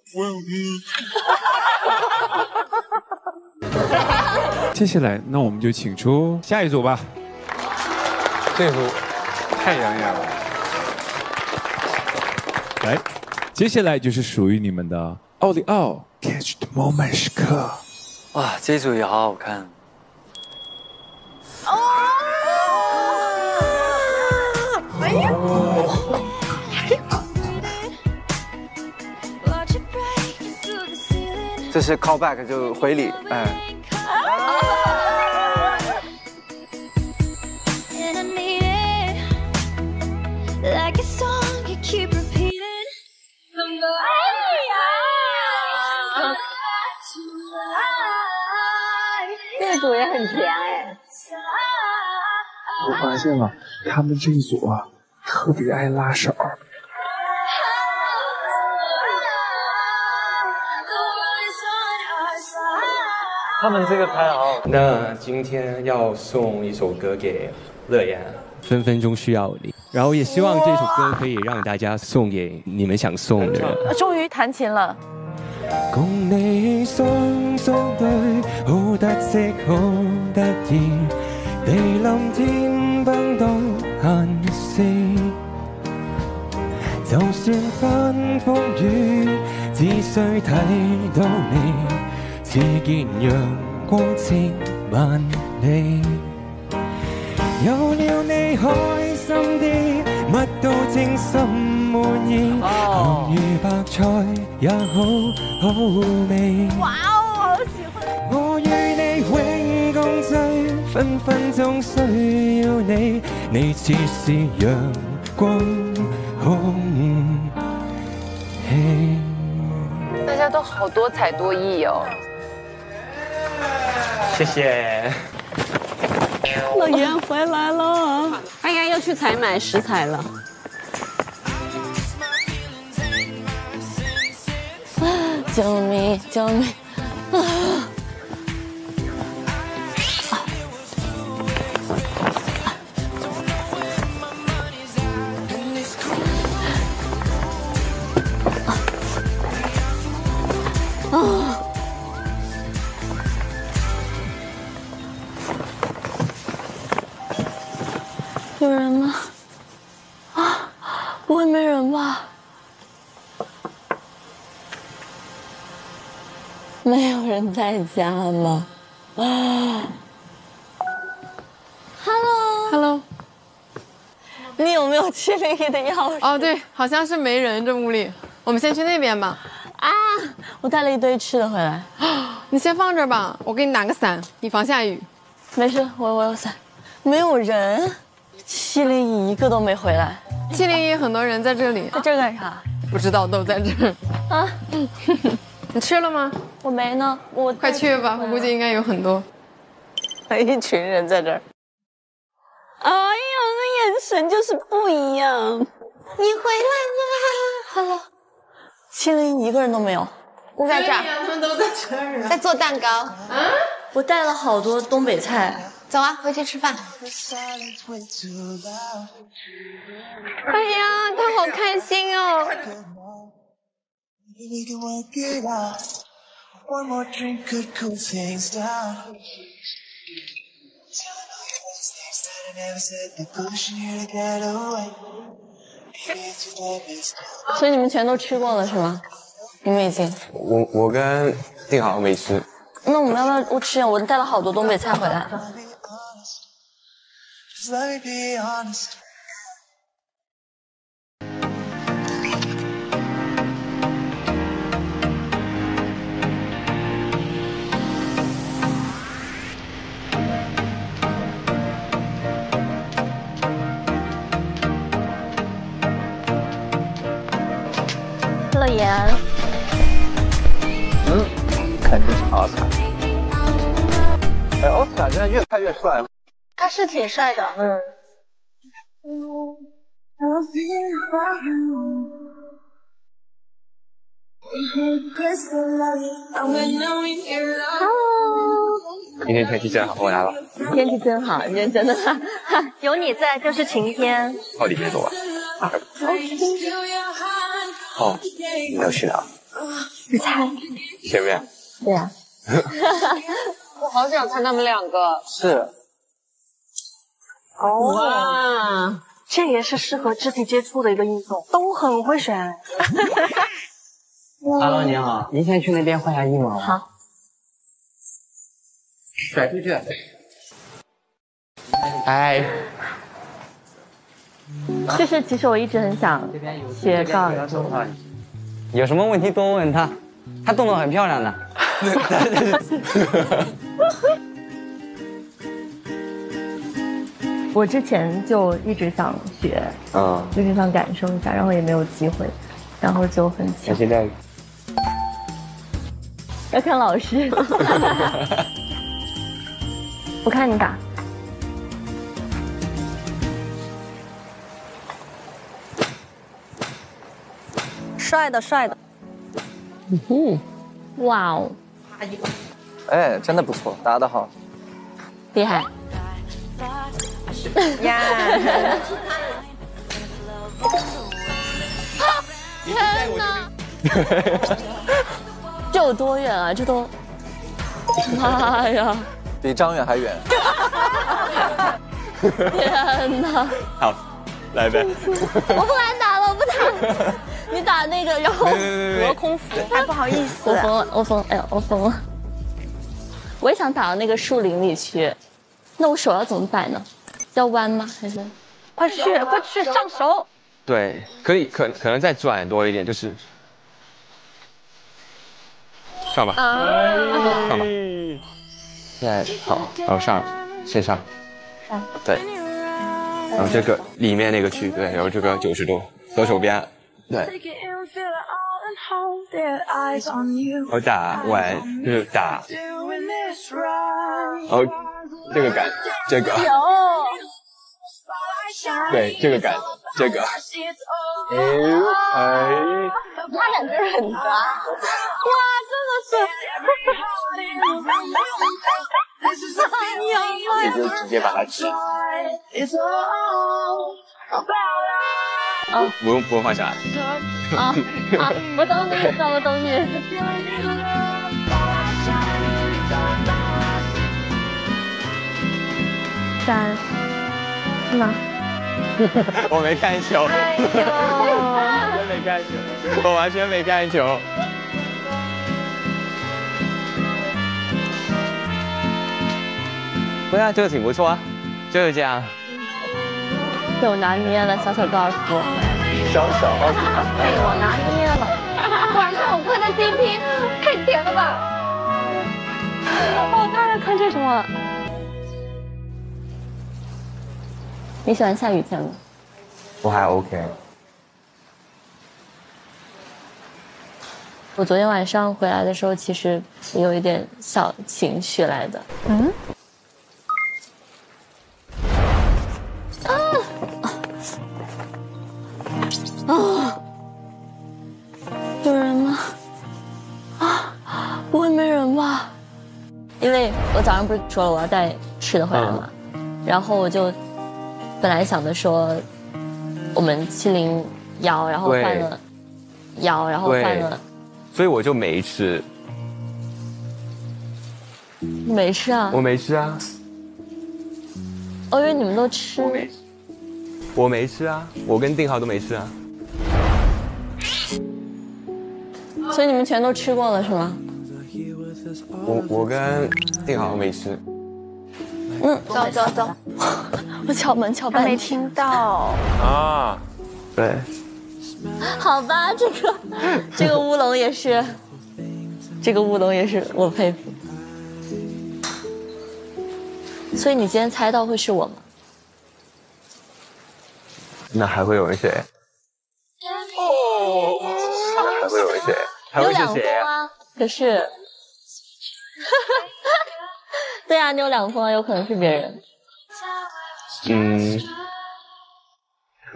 接下来，那我们就请出下一组吧。这组太养眼了。来，接下来就是属于你们的奥利奥 Catch the Moment 时刻。哇，这一组也好好看。哎呀！这是 callback 就回礼，哎。这组也很甜哎。我发现了，他们这一组啊，特别爱拉手。他们这个拍好。那今天要送一首歌给乐言，分分钟需要你。然后也希望这首歌可以让大家送给你们想送的人。终于弹琴了。共你雙相對，好得戚好得意，地冧天崩都閒事。就算翻風雨，只需睇到你，似見陽光千萬里。有了你開心啲，乜都稱心。滿意，鹹魚白菜也好好味。哇哦，好喜歡！我與你永共聚，分分鐘需要你，你似是陽光空氣。大家都好多才多艺哦。谢谢。乐言回来了，哎呀，要去采买食材了。救命！救命！有人吗？啊，不会没人吧？没有人在家吗？啊 ，Hello，你有没有701的钥匙？哦，对，好像是没人这屋里，我们先去那边吧。啊，我带了一堆吃的回来。你先放这儿吧，我给你拿个伞，以防下雨。没事，我有伞。没有人。701一个都没回来。701很多人在这里，在这干啥？不知道，都在这儿。啊，你吃了吗？我没呢，我快去吧，我估计应该有很多。一群人在这儿。哎呀，那眼神就是不一样。你回来了 ，Hello。701一个人都没有，都在这儿。他们都在这儿，在做蛋糕。啊，我带了好多东北菜。走啊，回去吃饭。哎呀，他好开心哦！所以你们全都吃过了是吗？你们已经？我跟定好没吃。那我们要不要我吃？我带了好多东北菜回来。Let me be honest. 乐言，肯定是奥斯卡。哎，奥斯卡现在越看越帅。他是挺帅的，今天天气真好，我来了。天气真好，你认真的，有你在就是晴天。到底没走啊？哦，你要去哪？你猜？前面。对呀。我好想看他们两个。是。哦，哇，这也是适合肢体接触的一个运动，都很会选。Hello， 你好，您先去那边换下衣吗？好。甩出去。哎。就是其实我一直很想学高尔夫。有什么问题多问他，他动作很漂亮的。我之前就一直想学，就是想感受一下，然后也没有机会，然后就很想。那现在要看老师，我看你打。帅的，帅的。哇哦！哎，真的不错，打得好，厉害。呀！天哪！这有多远啊？这都……妈呀！比张远还远。天哪！好，来呗。我不敢打了，我不打。你打那个，然后隔空扶。哎，不好意思，我疯了，哎呀，我疯了。我也想打到那个树林里去，那我手要怎么摆呢？要弯吗？还是？快去，上手！对，可能再转多一点，就是上吧，上吧。现在好，然后上，先上，对，然后这个里面那个区，对，然后这个90度，左手边，对。我打完就是打，然后这个感，这个，对，这个感，这个，他两个人很搭，哇，真的是，这就直接把它吃。不用放下来。我懂你，我懂你。3，是吗？我没看球，真没看球，我完全没看球。对啊，这个挺不错啊，就是这样。有拿捏了，小高尔夫。小高尔夫。被我拿捏了，果然是我磕的 CP， 太甜了吧！我当然看这什么了。你喜欢下雨天吗？我还 OK。我昨天晚上回来的时候，其实有一点小情绪来的。有人吗？不会没人吧？因为我早上不是说了我要带吃的回来嘛，然后我就本来想的说，我们701，然后换了1，然后换了，所以我就没吃。你没吃啊？我没吃啊。我以为你们都吃。我没吃啊，我跟定浩都没吃啊。所以你们全都吃过了是吗？我跟定浩没吃。走，我敲门敲半天，没听到啊。对。好吧，这个乌龙也是，我佩服。所以你今天猜到会是我吗？那还会有人谁？还会有人谁？还会是谁啊？可是，对啊，你有2封啊，有可能是别人。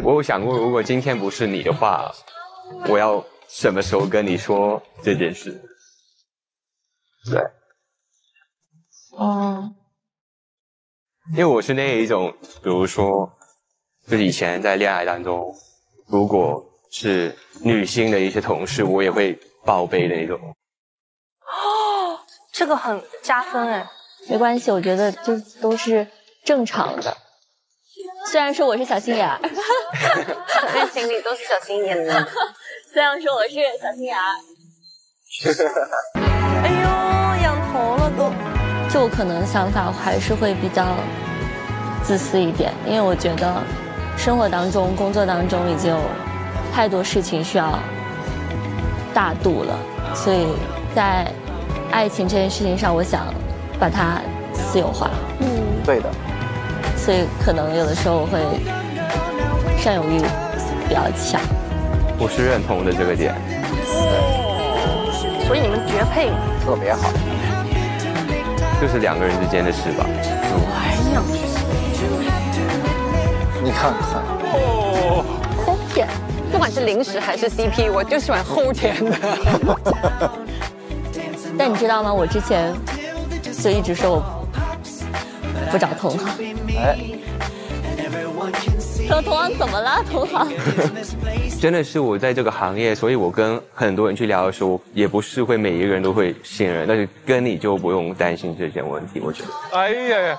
我有想过，如果今天不是你的话，我要什么时候跟你说这件事？对。因为我是那一种，比如说，就是以前在恋爱当中，如果是女性的一些同事，我也会报备的那种。这个很加分哎。没关系，我觉得就都是正常的。虽然说我是小心眼儿，在情里都是小心眼的。虽然说我是小心眼儿。哎呦，仰头了都。就我可能想法还是会比较自私一点，因为我觉得生活当中、工作当中已经有太多事情需要大度了，所以在爱情这件事情上，我想把它私有化。对的。所以可能有的时候我会占有欲比较强。我是认同的这个点。所以你们绝配，特别好。就是2个人之间的事吧。哎呀，你看看，齁甜，不管是零食还是 CP， 我就喜欢齁甜的。但你知道吗？我之前就一直说我不找同行。说同行怎么了？同行真的是我在这个行业，所以我跟很多人去聊的时候，也不是会每一个人都会信任，但是跟你就不用担心这件问题，我觉得。哎呀！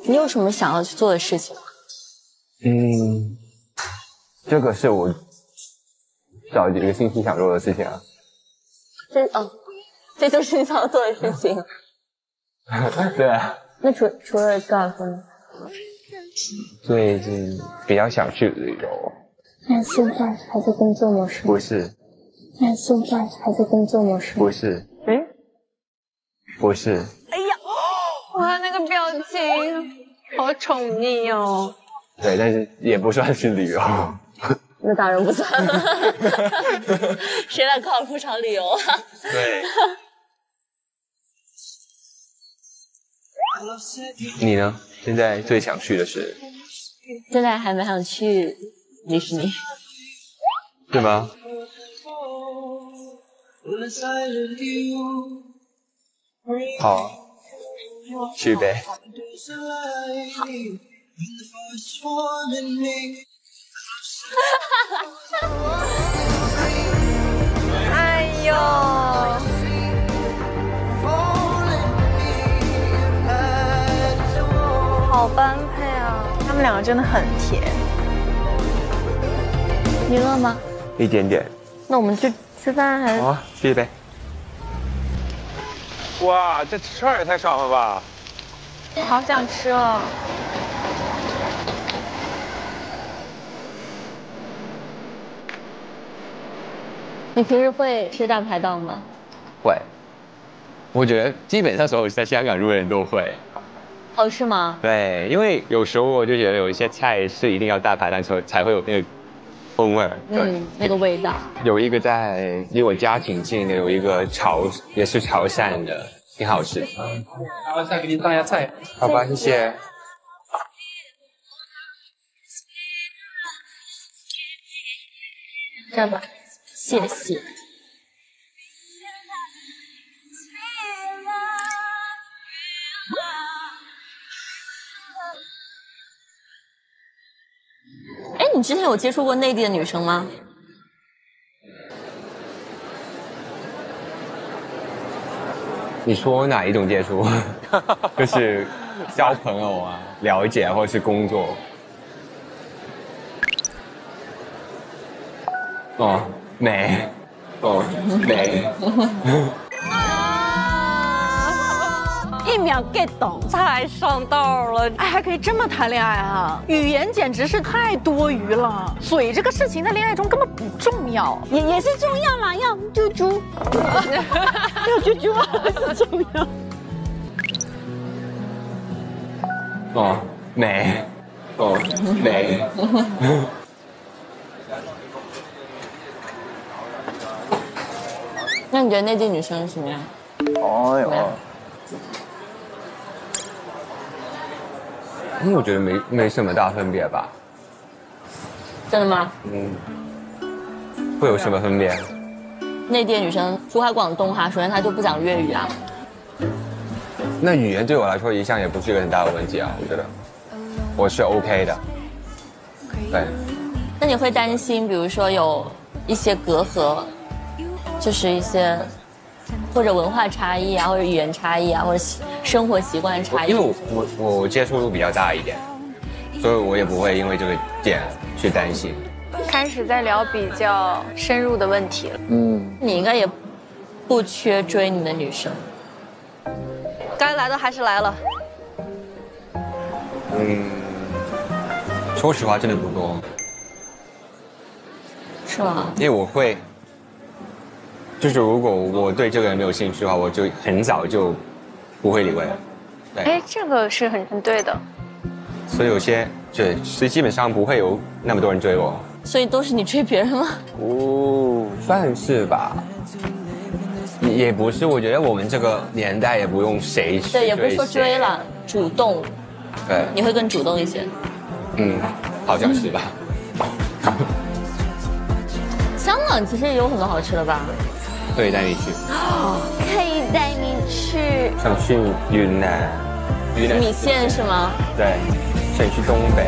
你有什么想要去做的事情吗？这个是我找几个星期想做的事情啊。这就是你想要做的事情。对啊。那除了高尔夫呢？最近比较想去旅游。那现在还在工作模式？不是。那现在还在工作模式？不是。不是。哎呀，哇，那个表情好宠溺哦。对，但是也不算是旅游。那当然不算了。谁来高尔夫场旅游啊？对。你呢？现在最想去的是？现在还蛮想去迪士尼。对吗？好，去呗。哎呦，好般配啊！他们两个真的很甜。你饿吗？一点点。那我们去吃饭还是？好啊，去呗。哇，这串也太爽了吧！好想吃哦。你平时会吃大排档吗？会。我觉得基本上所有在香港住的人都会。哦，是吗？对，因为有时候我就觉得有一些菜是一定要大排档才会有那个风味儿。那个味道。有一个离我家挺近的，有一个也是潮汕的，挺好吃。然后再给你上一下菜。好吧，谢谢。这样吧，谢谢。哎，你之前有接触过内地的女生吗？你说哪一种接触？就是交朋友啊、了解或者是工作。哦，美。哦，美。1秒 get 懂，太上道了！哎，还可以这么谈恋爱啊？语言简直是太多余了。嘴这个事情在恋爱中根本不重要，也是重要嘛，要猪猪，要猪猪很重要。哦，美。哦，美。那你觉得内地女生什么样？哦哟。我觉得没什么大分别吧。真的吗？会有什么分别？内地女生珠海、广东哈，首先她就不讲粤语啊。那语言对我来说一向也不是一个很大的问题啊，我觉得我是 OK 的。对。那你会担心，比如说有一些隔阂，就是一些或者文化差异啊，或者语言差异啊，或者生活习惯差异？因为我接触度比较大一点，所以我也不会因为这个点去担心。开始在聊比较深入的问题了。你应该也不缺追你的女生。该来的还是来了。说实话，真的不多。是吗？因为我会，就是如果我对这个人没有兴趣的话，我就很早就不会理会了。对。哎，这个是很对的。所以有些对，所以基本上不会有那么多人追我。所以都是你追别人吗？算是吧。也不是，我觉得我们这个年代也不用谁去追谁。对，也不是说追了，主动。对。你会更主动一些。好像是吧。香港其实也有很多好吃的吧？可以带你去。可以带你去。想去云南。米线是吗？对。想去东北。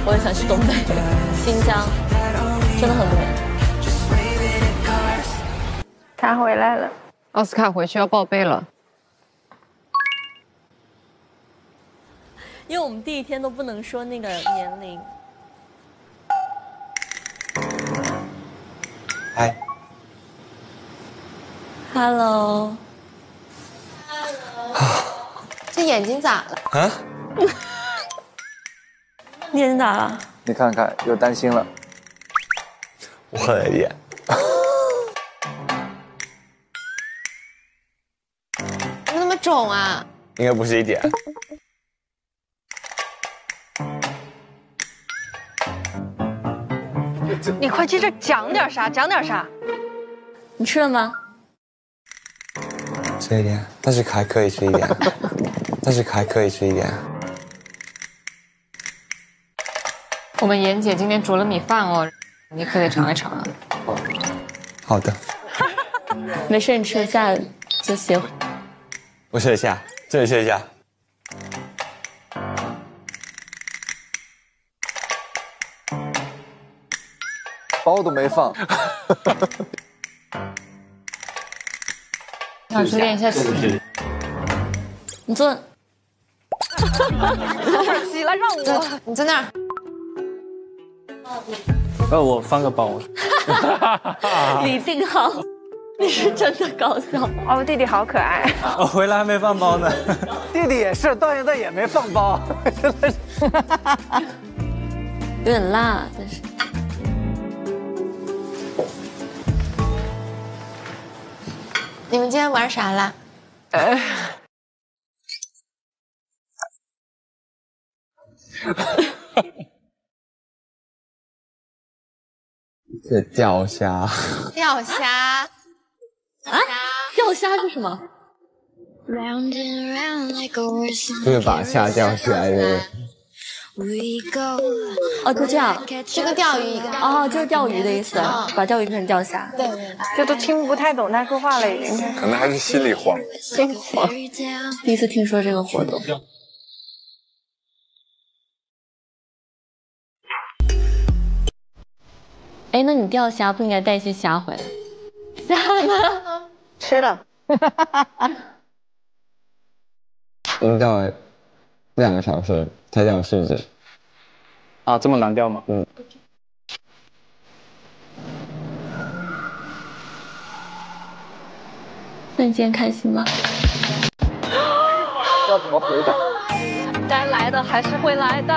我也想去东北、新疆，真的很美。他回来了，奥斯卡回去要报备了。因为我们第一天都不能说那个年龄。嗨。Hello。这眼睛咋了？啊？你眼睛咋了？你看看，又担心了。我的眼。怎么那么肿啊？应该不是一点。你快接着讲点啥，讲点啥。你吃了吗？吃一点，但是还可以吃一点，但是还可以吃一点。我们妍姐今天煮了米饭哦，你可得尝一尝啊。好的。没事，你吃得下就行。我试一下，这里试一下。包都没放。想去练一下习。你坐。起来，让我。你在那儿。我翻个包。李定浩，你是真的搞笑。哦，弟弟好可爱。我回来还没放包呢。弟弟也是，到现在也没放包，真的是。有点辣，但是。你们今天玩啥啦？这钓虾。钓虾。啊？钓虾是什么？就是把虾钓起来的。哦，就这样，就跟钓鱼一个。哦，就是钓鱼的意思，把钓鱼变成钓虾。对，这都听不太懂他说话了，已经。可能还是心里慌。心里慌。第一次听说这个活动。哎，那你钓虾不应该带一些虾回来？虾呢？吃了。钓了2个小时才钓4只。啊，这么难钓吗？嗯。那你今天开心吗？要怎么回答？该来的还是会来的。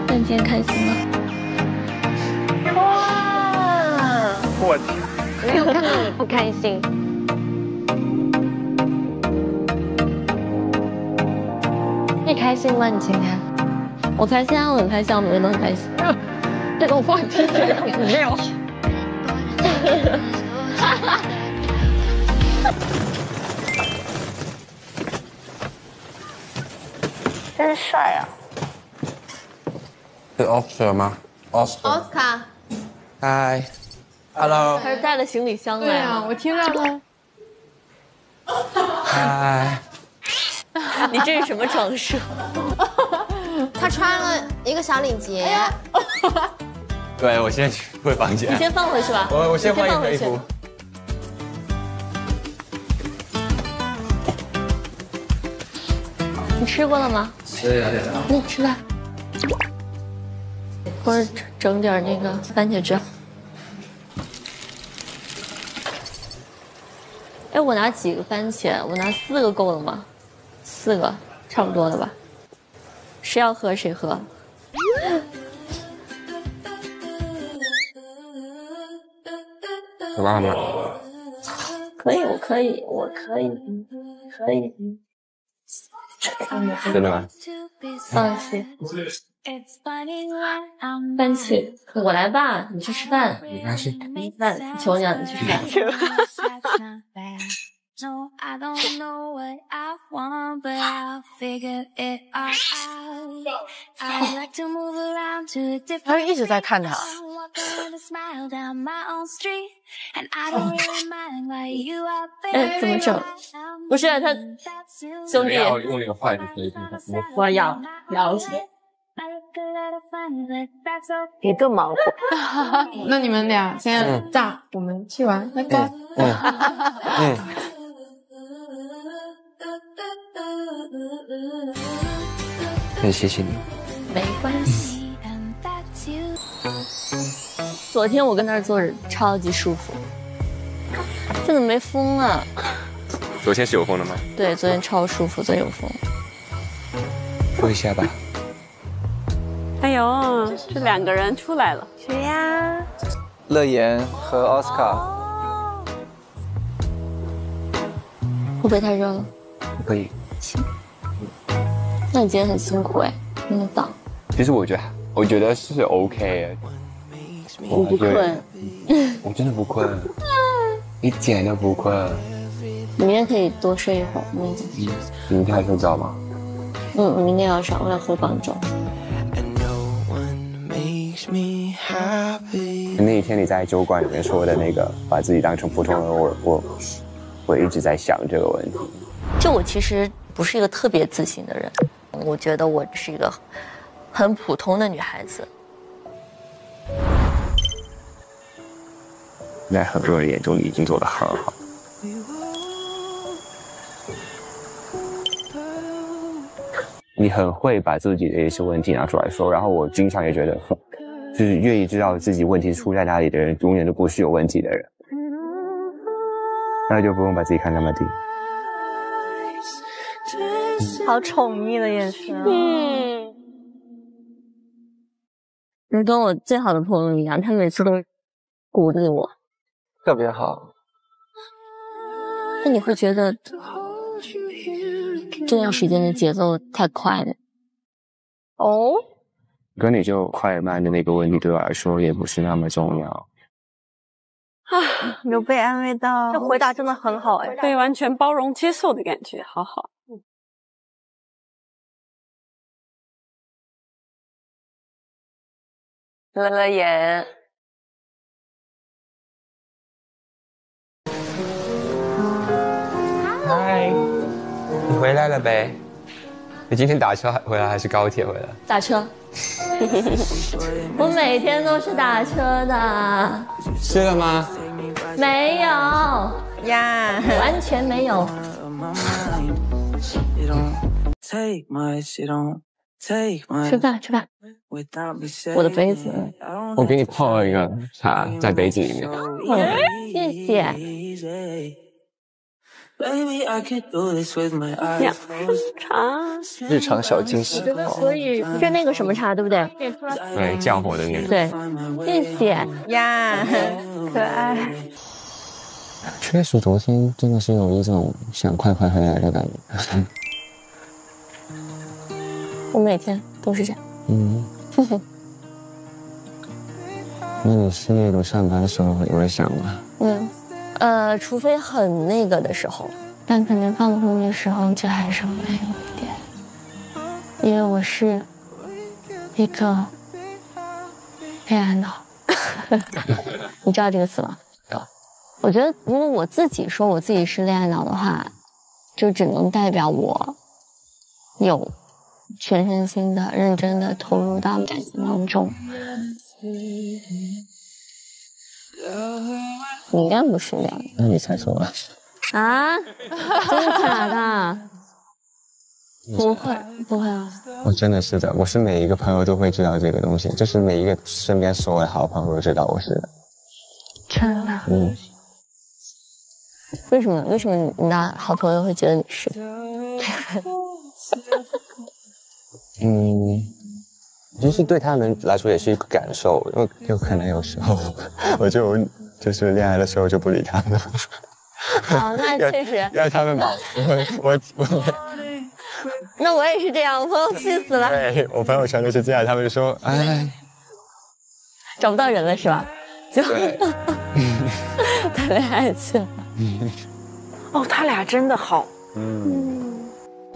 那你今天开心吗？哇！我天！没有看到你不开心。你开心吗？你今天？我开心啊，我很开心，我每天都很开心。这种话听起来很妙。真帅啊！是 Oscar 吗 ？Oscar。嗨 ，Hello。他是带了行李箱来。对啊，我听到了。嗨。你这是什么装饰？他穿了一个小领结。对，我先去回房间。你先放回去吧。我先换一个衣服。你吃过了吗？吃了点。你吃吧。或者整点那个番茄汁。哎，我拿几个番茄？我拿4个够了吗？4个，差不多了吧？谁要喝谁喝。有办法吗？可以，我可以，我可以，可以。真的吗？放弃。番茄，我来吧，你去吃饭。没关系。那求你了，你去吃饭。他一直在看他。哎，怎么整？不是他兄弟。要用那个坏就可以。我要了解。一个芒果。那你们俩先炸，我们去玩，拜拜。很谢谢你。没关系。昨天我跟那儿坐着超级舒服。这怎么没风啊？昨天是有风的吗？对，昨天超舒服，昨天有风。吹一下吧。哎呦，这2个人出来了，谁呀？乐言和奥斯卡。会不会太热了？可以。行。那你今天很辛苦哎，那么早。其实我觉得是 OK 哎。我不困。我真的不困，一点都不困。明天可以多睡一会儿。明天还睡觉吗？我明天要上，我要回广州。那一天你在酒馆里面说的那个把自己当成普通人，我一直在想这个问题。就我其实不是一个特别自信的人，我觉得我是一个很普通的女孩子。在很多人眼中，你已经做得很好。你很会把自己的一些问题拿出来说，然后我经常也觉得，就是愿意知道自己问题出在哪里的人，永远都不是有问题的人。那就不用把自己看那么低。好宠溺的眼神。你跟我最好的朋友一样，他每次都鼓励我，特别好。那你会觉得这段时间的节奏太快了？哦，跟你就快慢的那个问题对我来说也不是那么重要。有被安慰到，这回答真的很好哎，被完全包容接受的感觉，好好。乐言，嗨，你回来了呗？你今天打车回来还是高铁回来？打车。我每天都是打车的。吃了吗？没有呀，完全没有。吃饭吃饭。我的杯子，我给你泡了一个茶在杯子里面。谢谢。茶，日常小惊喜。所以是那个什么茶，对不对？对，降火的那个。对，谢谢呀，可爱。确实，昨天真的是有一种想快快回来的感觉。我每天都是这样。那你失业都上班的时候也会想吗？除非很那个的时候，但肯定放空的时候就还是会有一点，因为我是一个恋爱脑。你知道这个词吗？我觉得如果我自己说我自己是恋爱脑的话，就只能代表我有全身心的认真的投入到感情当中。你应该不是这样的。那你猜错了。啊？真的假的？不会不会啊！我真的是的，我是每一个朋友都会知道这个东西，就是每一个身边所有的好朋友都知道我是的。真的？为什么？为什么你的好朋友会觉得你是？就是对他们来说也是一个感受，因为有可能有时候我就是恋爱的时候就不理他们。哦，那确实。让他们忙，我。那我也是这样，我朋友气死了。对，我朋友全都是这样，他们就说，哎，找不到人了是吧？就谈恋爱去了。哦，他俩真的好。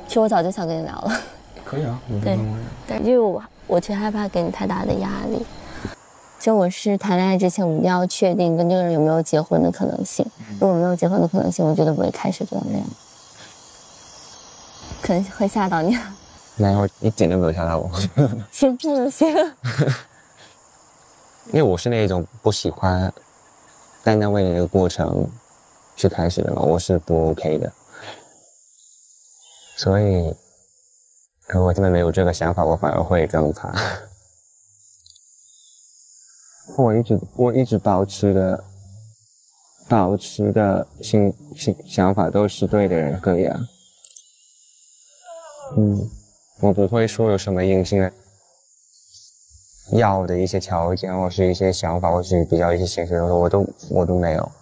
其实我早就想跟你聊了。可以啊。对，但因为我其实害怕给你太大的压力。就我是谈恋爱之前，我一定要确定跟这个人有没有结婚的可能性。如果没有结婚的可能性，我绝对不会开始这段恋爱。可能会吓到你。没有，一点都没有吓到我。行，不行。因为我是那种不喜欢单单为了一个过程去开始的嘛，我是不 OK 的。所以，如果他们没有这个想法，我反而会更怕。我一直保持的保持的想法都是对的人可以啊。我不会说有什么硬性的要的一些条件，或是一些想法，或是比较一些现实的东西，我都没有。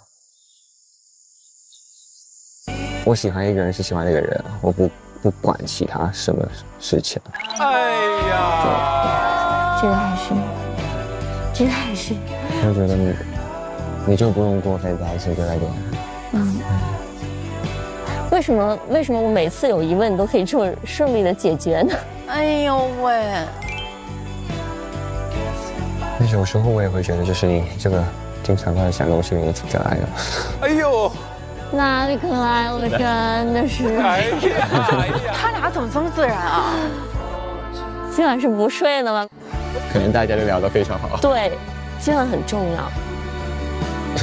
我喜欢一个人是喜欢那个人，我不管其他什么事情。哎呀，这个还是，我觉得你就不用过分担心这个点。为什么我每次有疑问都可以这么顺利的解决呢？哎呦喂！但是有时候我也会觉得，就是你这个经常在想东西，你挺可爱的。哎呦！哪里可爱了？真的是。哎呀！他俩怎么这么自然啊？今晚是不睡了吗？可能大家都聊得非常好。对，今晚很重要。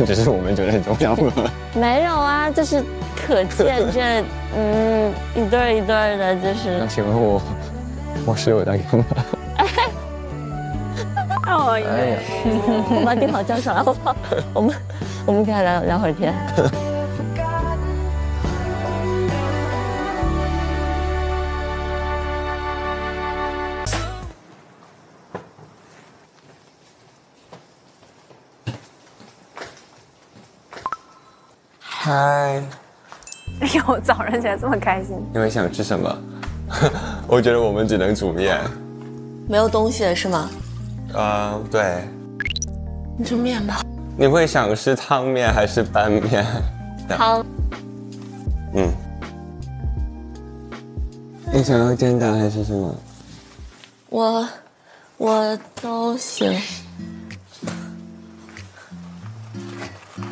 只是我们觉得很重要吗？没有啊，就是可见这一对一对的，就是。那请问我室友在干嘛？哎呀，我把电话交上来好不好？我们跟他聊会儿天。嗨，哎呦，早上起来这么开心！你们想吃什么？我觉得我们只能煮面。没有东西了是吗？对。你煮面吧。你会想吃汤面还是拌面？汤。你想要煎蛋还是什么？我都行。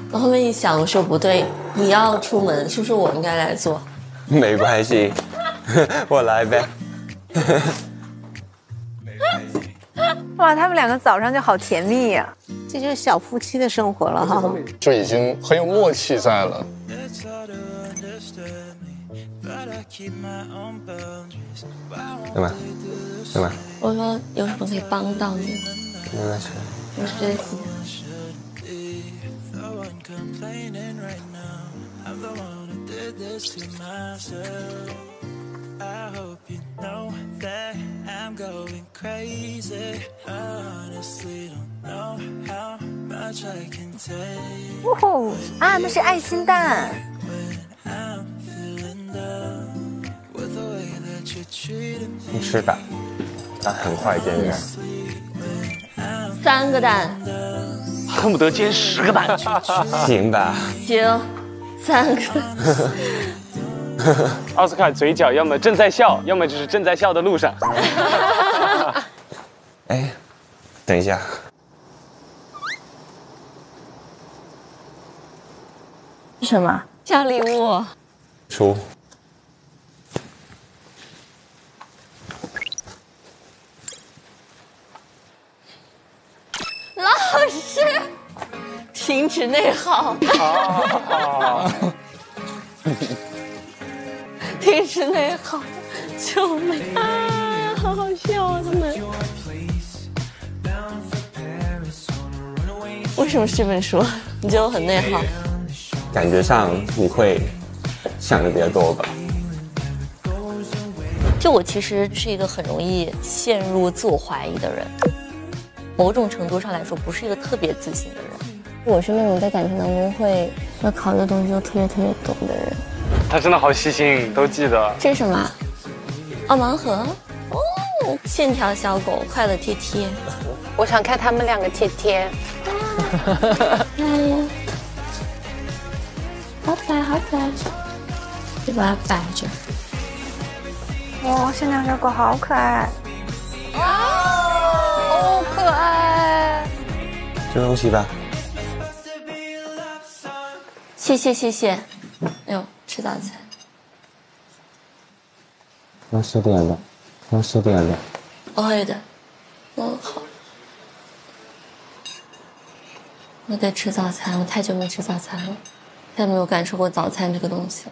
我后面一想，我说不对，你要出门，是不是我应该来做？没关系，我来呗。哇，他们两个早上就好甜蜜呀，这就是小夫妻的生活了哈，就已经很有默契在了。干嘛？我说有什么可以帮到你？没关系。我是觉得哦啊，那是爱心蛋。你吃吧，它很快煎的。3个蛋，恨不得煎10个蛋。行吧？行，3个。奥斯卡嘴角要么正在笑，要么就是正在笑的路上。哎，等一下。什么？小礼物。出。老师，停止内耗。停止内耗，救命啊！好好笑啊，他们。为什么是这本书？你觉得我很内耗？感觉上你会想的比较多吧？就我其实是一个很容易陷入自我怀疑的人，某种程度上来说，不是一个特别自信的人。我是那种在感情当中会考虑的东西都特别多的人。他真的好细心，都记得。这是什么？哦，盲盒。哦，线条小狗，快乐贴贴。我想看他们两个贴贴。好可爱，好可爱。就把它摆着。哇，线条小狗好可爱。好可爱。吃东西吧。谢谢。哎呦，吃早餐。要10点了。我会的。好。我得吃早餐，我太久没吃早餐了，太没有感受过早餐这个东西了。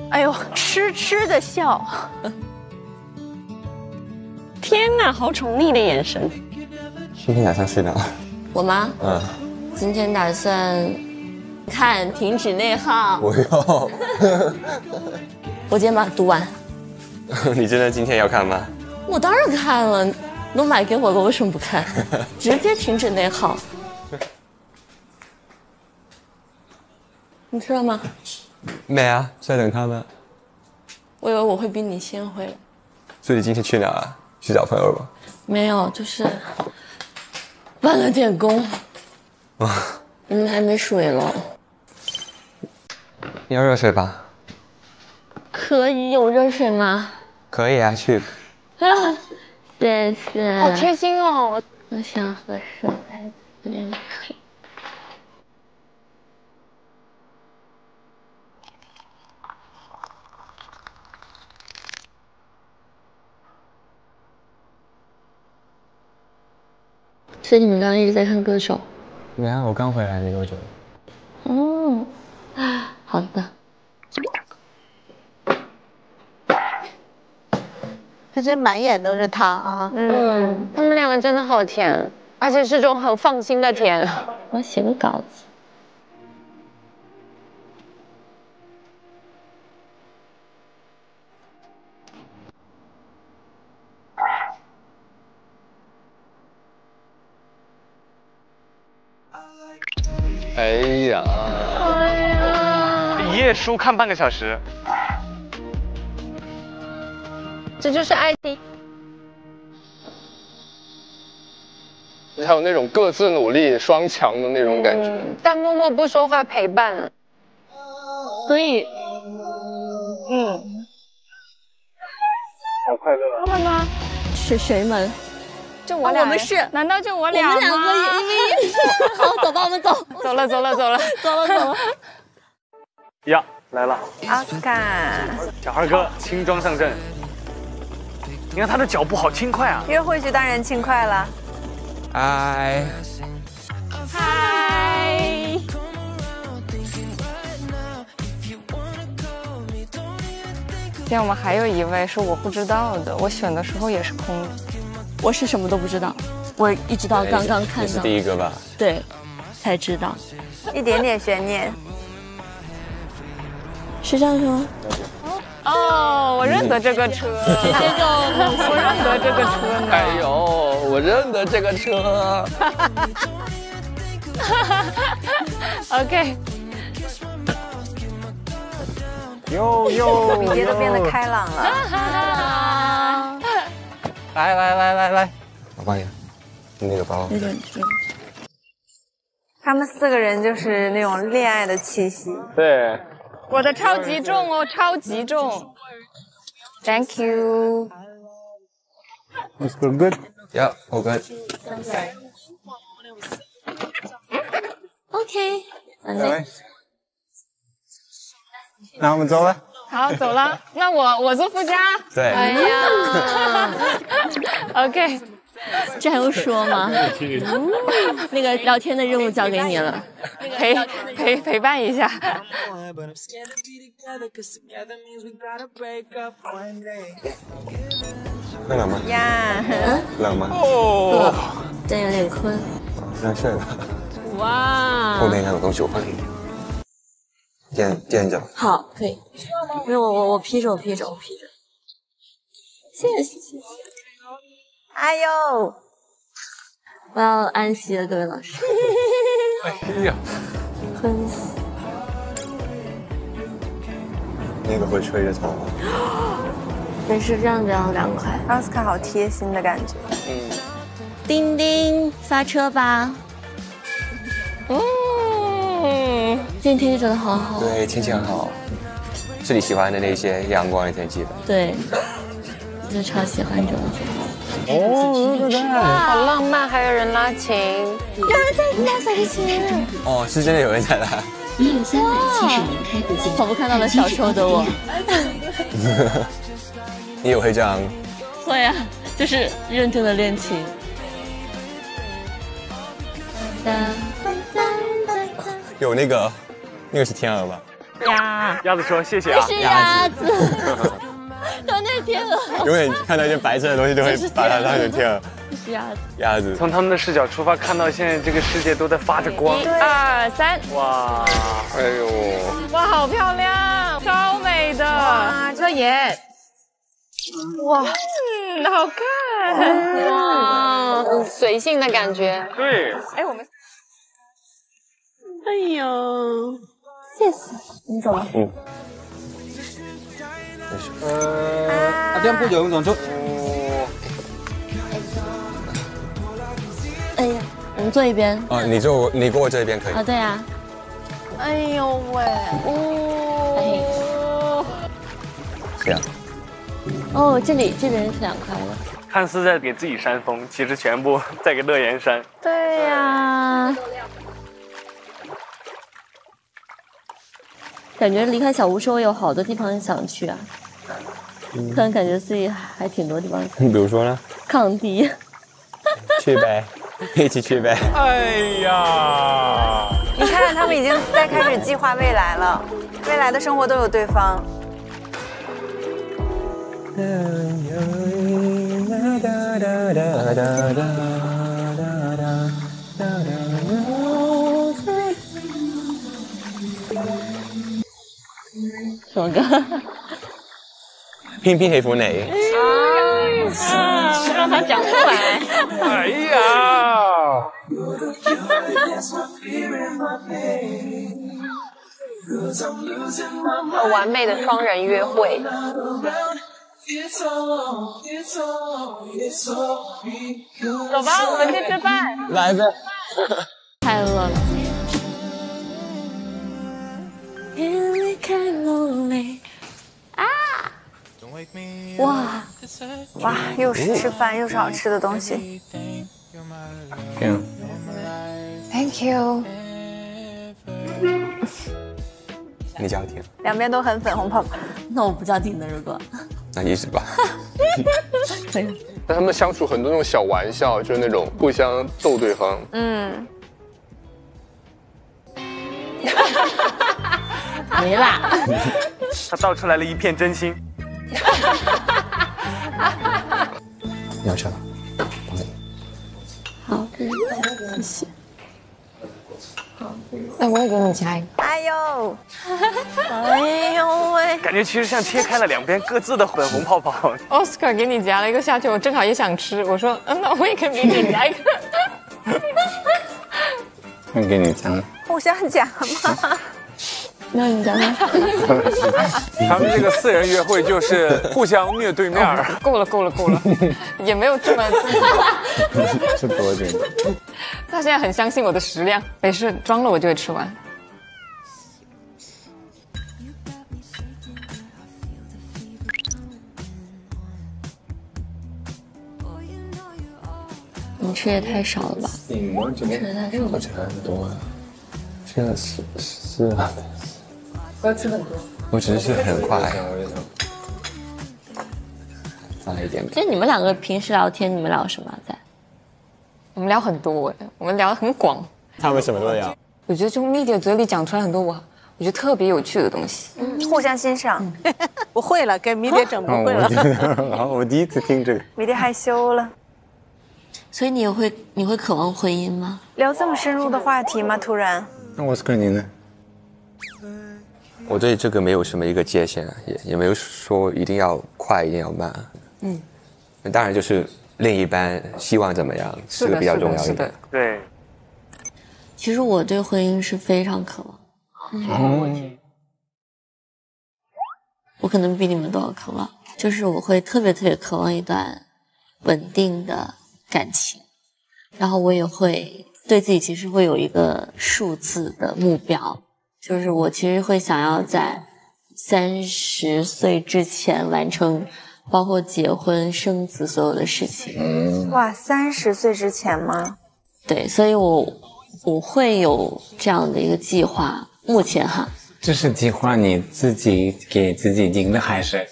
哎呦，痴的笑。天哪，好宠溺的眼神。今天晚上睡哪？我吗？今天打算看《停止内耗》。不要。我今天把它读完。你真的今天要看吗？我当然看了，都买给我了，为什么不看？直接停止内耗。你吃了吗？没啊，在等他们。我以为我会比你先回来。所以你今天去哪啊？去找朋友吧？没有，就是办了点工。你们还没水了。你要热水吧？可以，有热水吗？可以啊，去。谢谢。好贴心哦。我想喝水，有点水。所以你们刚刚一直在看歌手？没啊，我刚回来没多久。好的。可是满眼都是他啊。他们两个真的好甜，而且是种很放心的甜。我要写个稿子。哎呀！一页书看半个小时，这就是爱情。还有那种各自努力、双强的那种感觉。但默默不说话陪伴。所以，好快乐。他们吗？是谁们？就我俩。我们是？难道就我俩吗？我们两个也是。好，走吧，我们走。走了。走了。呀，来了。奥斯卡，小孩哥轻装上阵。你看他的脚步好轻快啊！约会时当然轻快了。嗨。今天我们还有一位是我不知道的，我选的时候也是空的。我是什么都不知道，我一直到刚刚看到。你是第一个吧？对，才知道。一点点悬念。是这样说吗？哦，我认得这个车。直接就我认得这个车呢。哎呦，我认得这个车。OK。比别的变得开朗了。来，我帮你，那个包。他们4个人就是那种恋爱的气息。对。我的超级重哦，超级重。Thank you. It's good. Yeah, all good. OK. 那我们走了。好，走了。那我坐副驾。对。哎呀。OK。这还用说吗？那个聊天的任务交给你了，陪伴一下。会冷吗？呀，冷吗？哦，但有点困。要睡了。哇！后面还有东西我帮你垫着。好，可以。没有，我披着。谢谢。哎呦，我要安息了，各位老师。哎呀，昏死。那个会吹着头。没事，这样比较凉快。奥斯卡好贴心的感觉。叮叮，发车吧。今天天气真的好好。对，天气很好，是你喜欢的那些阳光的天气吧？对，我就超喜欢这种天气。哇，好浪漫，还有人拉琴，有人在拉小提琴。哦，是真的有人在拉。你有370名开户进，仿佛看到了小时候的我。你也会这样？会啊，就是认真的练琴。有那个是天鹅吧？鸭子说谢谢啊。是鸭子。都那天鹅。永远看到一件白色的东西，都会把它当成天鹅。是鸭子。鸭子。从他们的视角出发，看到现在这个世界都在发着光。1、2、3，哇！哎呦！哇，好漂亮，超美的。哇，这眼。哇，好看。哇，很随性的感觉。对。哎，我们。哎呦，谢谢。你走了。这样不有一种就。哎呀，我们坐一边。啊，你过我这边可以。啊，对啊。哎呦喂，哦。这样。哦，这里是2块了。看似在给自己扇风，其实全部在给乐言扇。对呀。感觉离开小屋说有好多地方想去啊。突然感觉自己还挺多地方。你比如说呢？抗敌。去呗，一起去呗。哎呀！你看，他们已经在开始计划未来了，未来的生活都有对方。什么歌？偏偏喜歡你。让他讲出来。哎呀！完美的双人约会。走吧，我们去吃饭。来呗。太饿了。啊！哇哇，又是吃饭，又是好吃的东西。Thank you。你叫停。两边都很粉红泡泡。那我不叫停的，如果。那一直吧。可以。但他们相处很多那种小玩笑，就是那种互相逗对方。没啦。他道出来了一片真心。你要吃吗？好，谢谢。那我也给你加一个。哎呦，哎呦喂！感觉其实像切开了两边各自的粉红泡泡。Oscar 给你夹了一个下去，我正好也想吃，我说，那我也可以给你夹一个。我给你夹。互相夹吗？那你讲讲。他们这个4人约会就是互相虐对面。够了，也没有这么。是多一点。他现在很相信我的食量，没事，装了我就会吃完。你吃也太少了吧？我吃的太少了。我吃很多，现在是啊。不要吃很多。我只是吃很快。放一点。那你们2个平时聊天，你们聊什么在？我们聊很多，我们聊得很广。他们什么都聊。我觉得从 Media 嘴里讲出来很多我觉得特别有趣的东西。互相欣赏。不会了，跟 Media 整不会了。然后我第一次听这个。Media 害羞了。所以你会渴望婚姻吗？聊这么深入的话题吗？突然。那我是跟你呢？我对这个没有什么一个界限，也没有说一定要快，一定要慢。当然就是另一半希望怎么样，这个比较重要一点。对。其实我对婚姻是非常渴望。我可能比你们都要渴望，就是我会特别渴望一段稳定的感情，然后我也会对自己其实会有一个数字的目标，就是我其实会想要在30岁之前完成包括结婚生子所有的事情。哇，30岁之前吗？对，所以我会有这样的一个计划，目前哈。这是计划你自己给自己定的还是？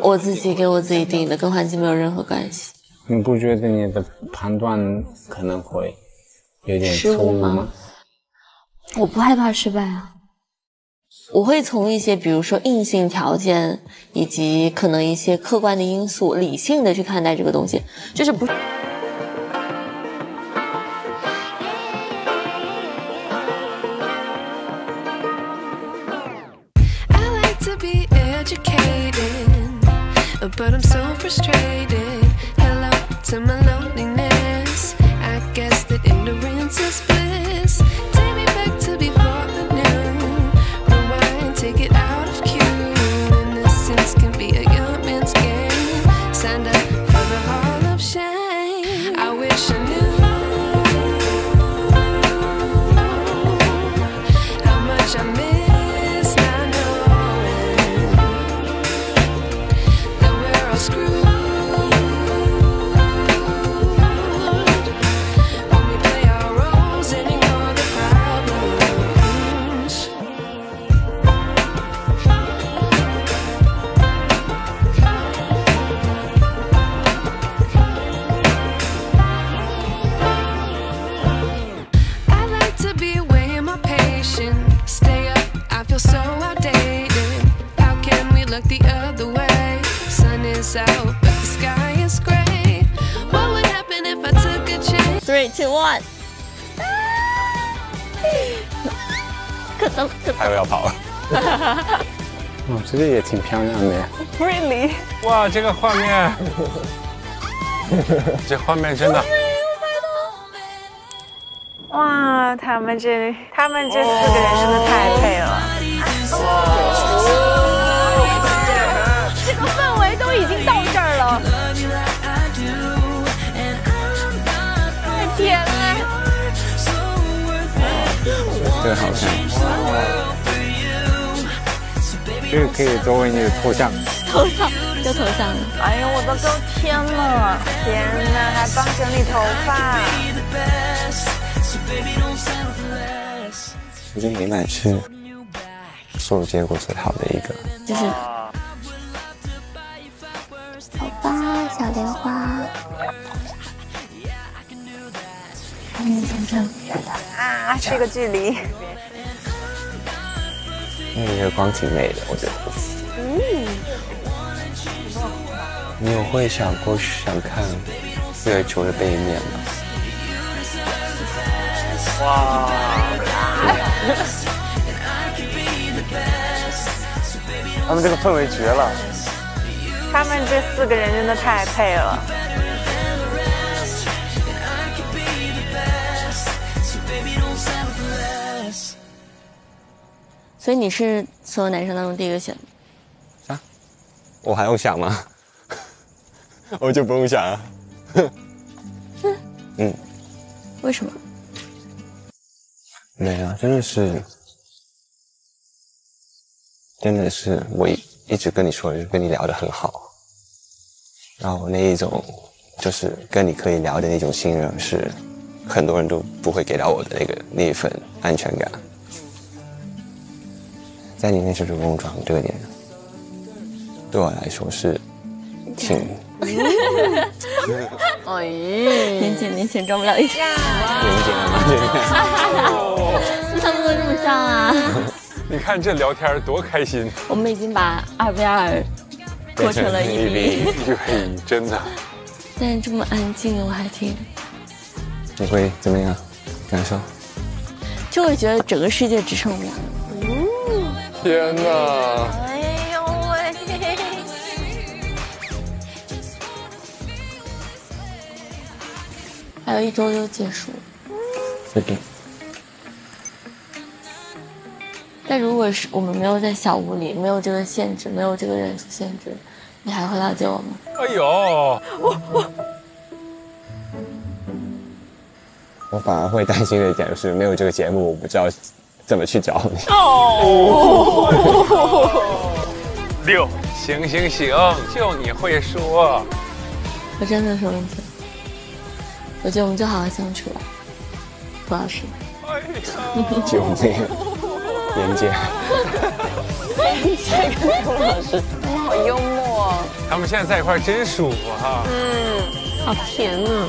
我自己给我自己定的，跟环境没有任何关系。你不觉得你的判断可能会有点错误吗？我不害怕失败啊，我会从一些比如说硬性条件以及可能一些客观的因素理性的去看待这个东西，就是不 but I'm so frustrated. Hello to my loneliness. I guess that ignorance is bliss. Take me back to before I knew. Rewind, take it out of cue. Innocence can be a young man's game. Signed up for the hall of shame. I wish I knew how much I miss not knowing that we're all screwed. When we play our roles and ignore the problems. I like to be away in my patience. Stay up, I feel so outdated. How can we look the other way? Sun is out, but the sky is gray. What would happen if I took a chance? 3, 2, 1。还有要跑。哦，这个也挺漂亮的。 Really？ 哇，这个画面，这画面真的。哇，他们这4个人真的太配了。这个氛围都已经到这儿了，太甜了。这个好看。这个可以作为你的头像。头像就头像。哎呦，我都够天了！天哪，还帮整理头发。我觉得美满是所有见过最好的一个。就是。好吧，小莲花。你从这远的啊，这个距离。那个月光挺美的，我觉得。你有会想看月球的背面吗？哇！他们这个氛围绝了。他们这4个人真的太配了。所以你是所有男生当中第一个选的。啊？我还用想吗？我就不用想啊。嗯。为什么？没啊，真的是，我一直跟你说，跟你聊得很好，然后那一种就是跟你可以聊的那种信任，是很多人都不会给到我的那一份安全感。在你面试这个工作这个点，对我来说是挺。哎，年前装不了一下。年前吗？他们都这么像啊！你看这聊天多开心。我们已经把2v2拖成了1v1，真的。但是这么安静，我还挺。你会怎么样感受？就会觉得整个世界只剩我们俩了。天哪！哎呦喂！还有1周就结束。是的。但如果是我们没有在小屋里，没有这个限制，没有这个人数限制，你还会了解我吗？哎呦！我反而会担心的一点就是没有这个节目，我不知道怎么去找你。6，行，就你会说。我真的说问题了，我觉得我们就好好相处吧，涂老师。救命！严姐，涂老师，好幽默。他们现在在一块真舒服哈。好甜啊。